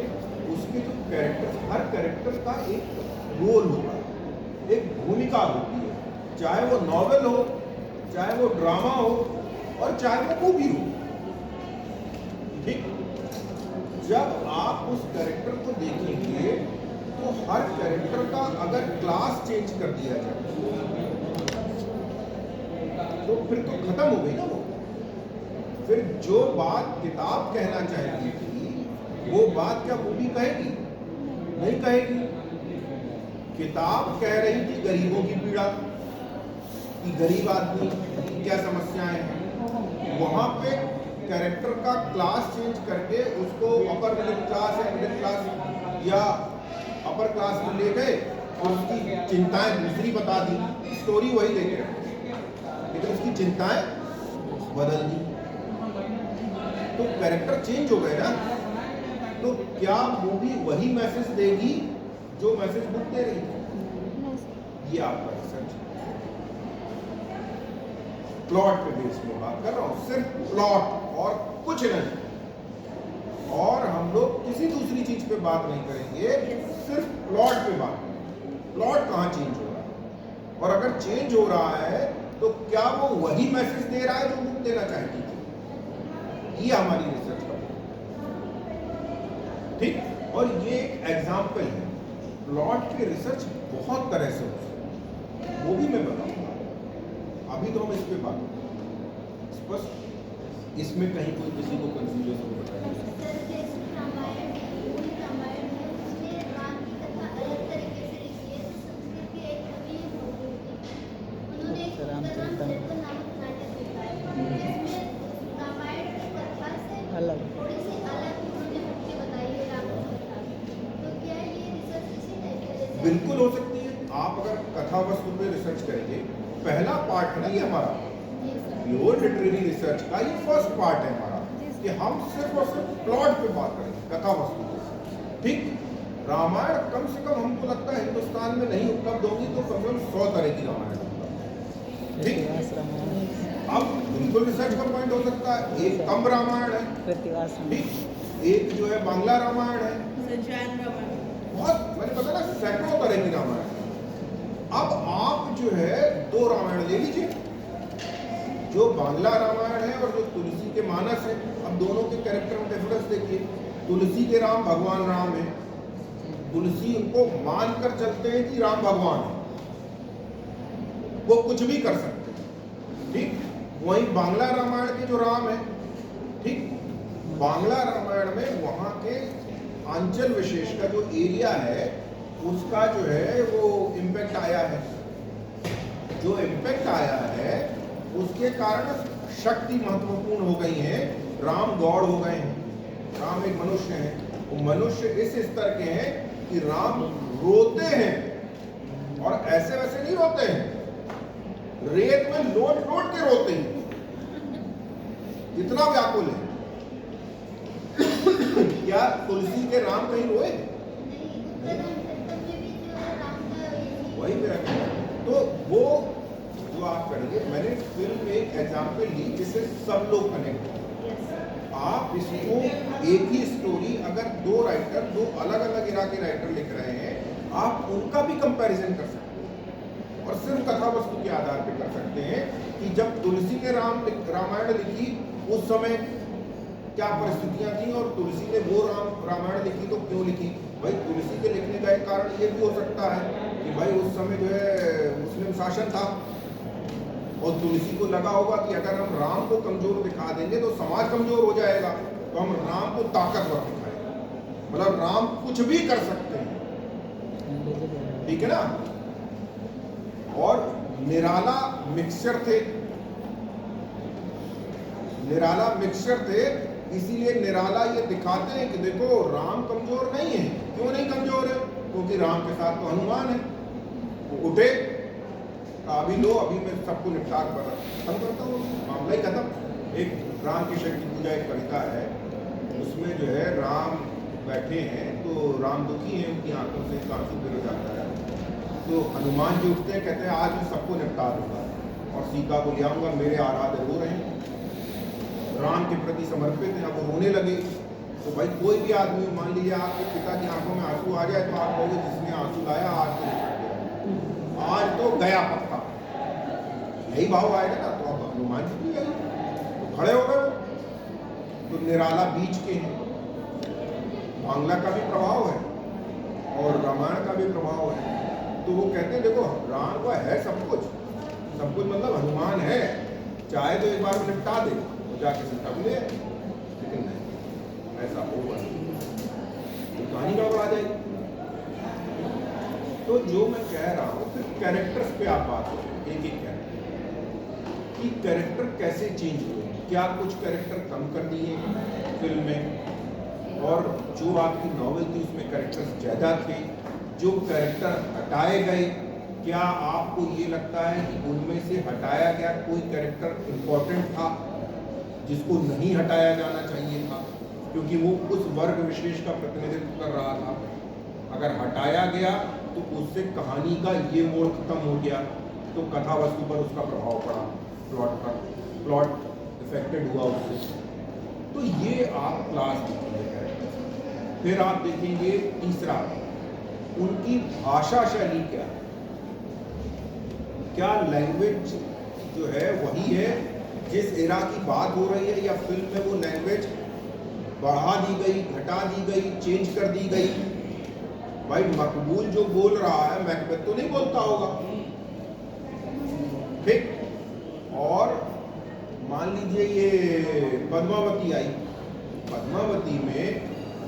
उसके जो कैरेक्टर, हर कैरेक्टर का एक रोल होता है, एक भूमिका होती है, चाहे वो नॉवेल हो, चाहे वो ड्रामा हो, और चाहे वो मूवी हो। ठीक, जब आप उस कैरेक्टर को देखेंगे तो हर कैरेक्टर का अगर क्लास चेंज कर दिया जाए तो फिर तो खत्म हो गई ना वो। फिर जो बात किताब कहना चाहेगी थी वो बात क्या मूवी कहेगी? नहीं कहेगी। किताब कह रही थी गरीबों की पीड़ा, कि गरीब आदमी की क्या समस्याएं हैं, वहां पे कैरेक्टर का क्लास चेंज करके उसको अपर मिडिल क्लास या मिडिल क्लास या अपर क्लास में ले गए और उसकी चिंताएं दूसरी बता दी, स्टोरी वही ले गए लेकिन उसकी चिंताएं बदल दी, तो कैरेक्टर चेंज हो गए ना। तो क्या मूवी वही मैसेज देगी जो मैसेज बुक दे रही थी? ये आपका रिसर्च प्लॉट पे बेस में बात कर रहा हूं, सिर्फ प्लॉट और कुछ नहीं। और हम लोग किसी दूसरी चीज पे बात नहीं करेंगे, सिर्फ प्लॉट पे बात करेंगे। प्लॉट कहाँ चेंज हो रहा है, और अगर चेंज हो रहा है तो क्या वो वही मैसेज दे रहा है जो बुक देना चाहती थी? ये हमारी रिसर्च का ठीक। और ये एक एग्जाम्पल है, प्लॉट की रिसर्च बहुत तरह से हो सकती है, वो भी मैं बताऊंगा। अभी तो हम इस पे बात करें स्पष्ट, इसमें कहीं कोई किसी को कंफ्यूजन हो बताइए। अलग बिल्कुल हो सकती है। आप अगर कथा वस्तु पे रिसर्च करेंगे, पहला पार्ट है ना ये हमारा प्योर लिटरेरी रिसर्च का, ये फर्स्ट पार्ट है हमारा कि हम सिर्फ और सिर्फ प्लॉट पे बात करेंगे, कथा वस्तु पे। ठीक, रामायण कम से कम हमको लगता है हिंदुस्तान में नहीं उपलब्ध होगी तो कम से कम 100 तरह की रामायण उपलब्ध। ठीक, अब बिल्कुल रिसर्च का पॉइंट हो सकता है, एक कम रामायण है, ठीक, एक जो है बांग्ला रामायण है, जैन रामायण, बहुत मैंने पता ना सैकड़ों तरह की रामायण। अब आप जो है 2 रामायण ले लीजिए, जो बांग्ला रामायण है और जो तुलसी के मानस है। अब दोनों के कैरेक्टर में डिफरेंस देखिए, तुलसी के राम भगवान राम है, तुलसी उनको मानकर चलते हैं कि राम भगवान है, वो कुछ भी कर सकते हैं। ठीक, वहीं बांग्ला रामायण के जो राम है, ठीक, बांग्ला रामायण में वहां के अंचल विशेष का जो एरिया है उसका जो है वो इम्पैक्ट आया है। जो इम्पैक्ट आया है उसके कारण शक्ति महत्वपूर्ण हो गई है, राम गॉड हो गए हैं, राम एक मनुष्य है। वो मनुष्य इस स्तर के हैं कि राम रोते हैं और ऐसे वैसे नहीं रोते हैं, रेत में लोट लोट के रोते हैं, इतना व्याकुल है। क्या तुलसी के राम कहीं रोए? वही मेरा कहना है। तो वो जो आप करेंगे, मैंने फिल्म में एक एग्जाम्पल ली जिससे सब लोग कनेक्ट हो। आप इसको एक ही स्टोरी अगर 2 राइटर, 2 अलग अलग इरा के राइटर लिख रहे हैं, आप उनका भी कंपैरिजन कर सकते हैं और सिर्फ कथा वस्तु के आधार पर कर सकते हैं कि जब तुलसी ने रामायण लिखी उस समय क्या परिस्थितियां थी और तुलसी ने वो रामायण लिखी तो क्यों लिखी। भाई तुलसी के लिखने का एक कारण ये भी हो सकता है कि भाई उस समय जो है मुस्लिम शासन था और तुलसी को लगा होगा कि अगर हम राम को कमजोर दिखा देंगे तो समाज कमजोर हो जाएगा, तो हम राम को ताकतवर दिखाएंगे, मतलब राम कुछ भी कर सकते हैं, ठीक है ना। और निराला मिक्सचर थे, निराला मिक्सचर थे, इसीलिए निराला ये दिखाते हैं कि देखो राम कमजोर नहीं है। क्यों नहीं कमजोर है? क्योंकि राम के साथ तो हनुमान है। वो उठे, अभी लो, अभी मैं सबको निपटा कर खत्म करता हूँ, मामला ही खत्म। एक राम किशन की पूजा एक कविता है, उसमें जो है राम बैठे हैं तो राम दुखी हैं, उनकी आंखों से आंसू गिर जाता है। तो हनुमान जी उठते हैं, कहते हैं आज मैं सबको निपटा दूंगा और सीता को ले आऊंगा, मेरे आराध्य रो रहे हैं, राम के प्रति समर्पित हैं। अब वो रोने लगे तो भाई कोई भी आदमी, मान लीजिए आपके पिता की आंखों में आंसू आ जाए तो आप कहोगे जिसने आंसू लाया आज तो गया, आज तो गया पक्का, यही भाव आएगा ना। तो अब हनुमान जी भी गए तो खड़े हो गए। तो निराला बीच के हैं, बांग्ला का भी प्रभाव है और रामायण का भी प्रभाव है। तो वो कहते हैं देखो राम को है सब कुछ मतलब हनुमान है, चाहे तो एक बार में निपटा दे तो जाके सीता को ले आए, लेकिन नहीं, ऐसा होगा तो कहानी गड़बड़ा जाएगी। तो जो मैं कह रहा हूँ फिर कैरेक्टर्स पे आप बात करें, एक एक कैरेक्टर कि कैरेक्टर कैसे चेंज हुए, क्या कुछ कैरेक्टर कम कर दिए फिल्म में, और जो आपकी नॉवेल थी उसमें कैरेक्टर्स ज़्यादा थे, जो कैरेक्टर हटाए गए, क्या आपको ये लगता है कि उनमें से हटाया गया कोई कैरेक्टर इम्पोर्टेंट था जिसको नहीं हटाया जाना चाहिए था क्योंकि वो उस वर्ग विशेष का प्रतिनिधित्व कर रहा था? अगर हटाया गया तो उससे कहानी का ये मोड़ खत्म हो गया, तो कथा वस्तु पर उसका प्रभाव पड़ा, प्लॉट इफेक्टेड हुआ उससे। तो ये आप क्लास देखेंगे कैरेक्टर। फिर आप देखेंगे तीसरा, उनकी भाषा शैली क्या लैंग्वेज जो है वही है जिस एरा की बात हो रही है, या फिल्म में वो लैंग्वेज बढ़ा दी गई, घटा दी गई, चेंज कर दी गई? भाई मकबूल जो बोल रहा है मैकबेथ तो नहीं बोलता होगा, ठीक? और मान लीजिए ये पद्मावती आई, पद्मावती में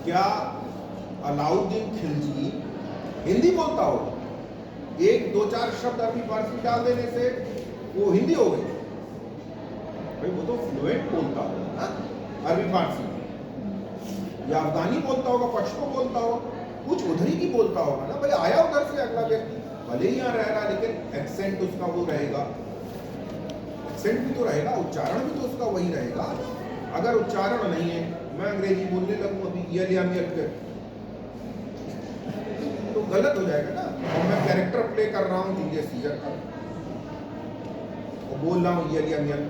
क्या अलाउद्दीन खिलजी हिंदी बोलता होगा? एक दो चार शब्द अरबी फारसी डाल देने से वो हिंदी हो गई। भाई वो तो फ्लुएंट बोलता होगा ना अरबी फारसी, या अफगानी बोलता होगा, पश्तो बोलता होगा, कुछ उधर ही की बोलता होगा ना। भाई आया उधर से अगला व्यक्ति, भले ही यहाँ रह रहा लेकिन एक्सेंट उसका वो रहेगा, एक्सेंट भी तो रहेगा, उच्चारण भी तो उसका वही रहेगा। अगर उच्चारण नहीं है, मैं अंग्रेजी बोलने लगूँ अभी यल तो गलत हो जाएगा ना। और मैं कैरेक्टर प्ले कर रहा हूँ जूलियस सीजर का और बोल रहा हूँ यल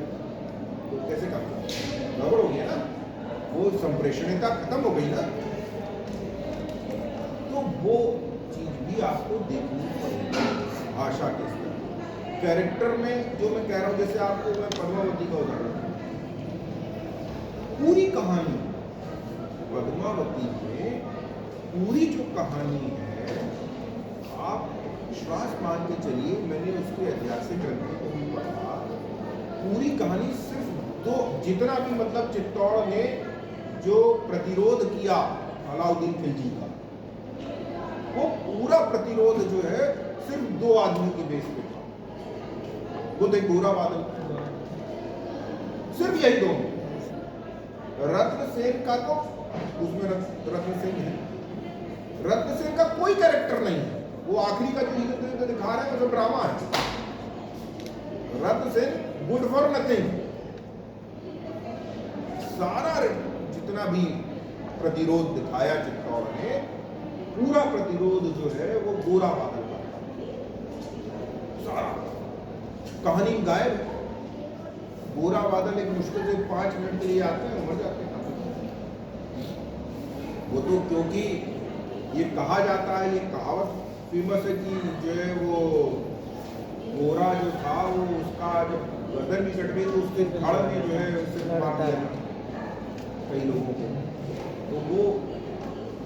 तो कैसे कर रहा हूँ? गड़बड़ हो गया ना, वो संप्रेषणीयता खत्म हो गई ना। तो वो चीज भी आपको देखनी पड़ेगी भाषा के साथ। कैरेक्टर में जो मैं कह रहा हूँ, जैसे आपको मैं पद्मावती का उदाहरण, पूरी कहानी पद्मावती में पूरी जो कहानी है, आप विश्वास मान के चलिए, मैंने उसके ऐतिहासिक ग्रंथों को भी पढ़ा, पूरी कहानी सिर्फ दो, जितना भी मतलब चित्तौड़ ने जो प्रतिरोध किया अलाउद्दीन खिलजी का, वो पूरा प्रतिरोध जो है सिर्फ दो आदमी की बेस पे था, वो एक गोरा बादल, सिर्फ यही दो। रत्नसेन का तो उसमें रत्नसेन है, रत्नसेन का कोई कैरेक्टर नहीं है, वो आखिरी का जो युद्ध दिखा रहे हैं वो सब ड्रामा है। Ratnasen good for nothing. सारा जितना भी प्रतिरोध दिखाया चित्तौड़ ने, पूरा प्रतिरोध जो है वो गोरा बादल का, सारा कहानी गायब है। गोरा बादल एक मुश्किल से 5 मिनट के लिए आते हैं, मर जाते हैं। वो तो क्योंकि ये कहा जाता है, ये कहावत फेमस है कि जो है वो गोरा जो था वो उसका जब गर्दन भी कट गई तो उसके धड़ में जो है उससे मार दिया कई लोगों को। तो वो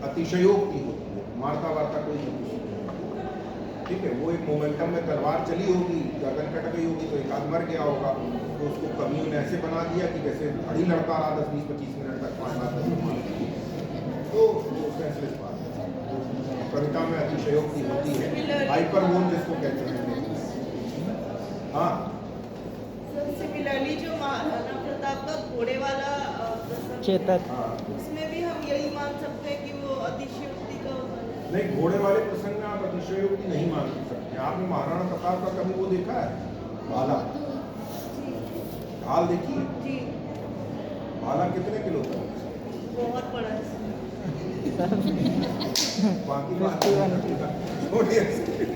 अतिशयोक्ति होती है, मारता वारता कोई नहीं, ठीक है। वो एक मोमेंटम में तलवार चली होगी, गर्दन कट गई होगी तो एक आध मर गया होगा, तो उसको कवियों ने ऐसे बना दिया कि जैसे धड़ी लड़ता रहा 10-20-25 मिनट तक, 5 तो वो सेंसलेस बात है। कविता में अतिशयोक्ति होती है, हाइपरबोल जिसको कहते हैं। हाँ सिमिलरली जो महाराणा प्रताप का घोड़े वाला प्रसंग चेतक। हाँ उसमें भी हम यही मान सकते हैं कि वो अतिशयोक्ति का होता है। नहीं, घोड़े वाले प्रसंग में आप अतिशयोक्ति नहीं मान सकते। आपने महाराणा प्रताप का कभी वो देखा है भाला? जी ढाल देखी है? जी भाला कितने किलो का है? बहुत बड़ा है। बाकी बात छोड़िए।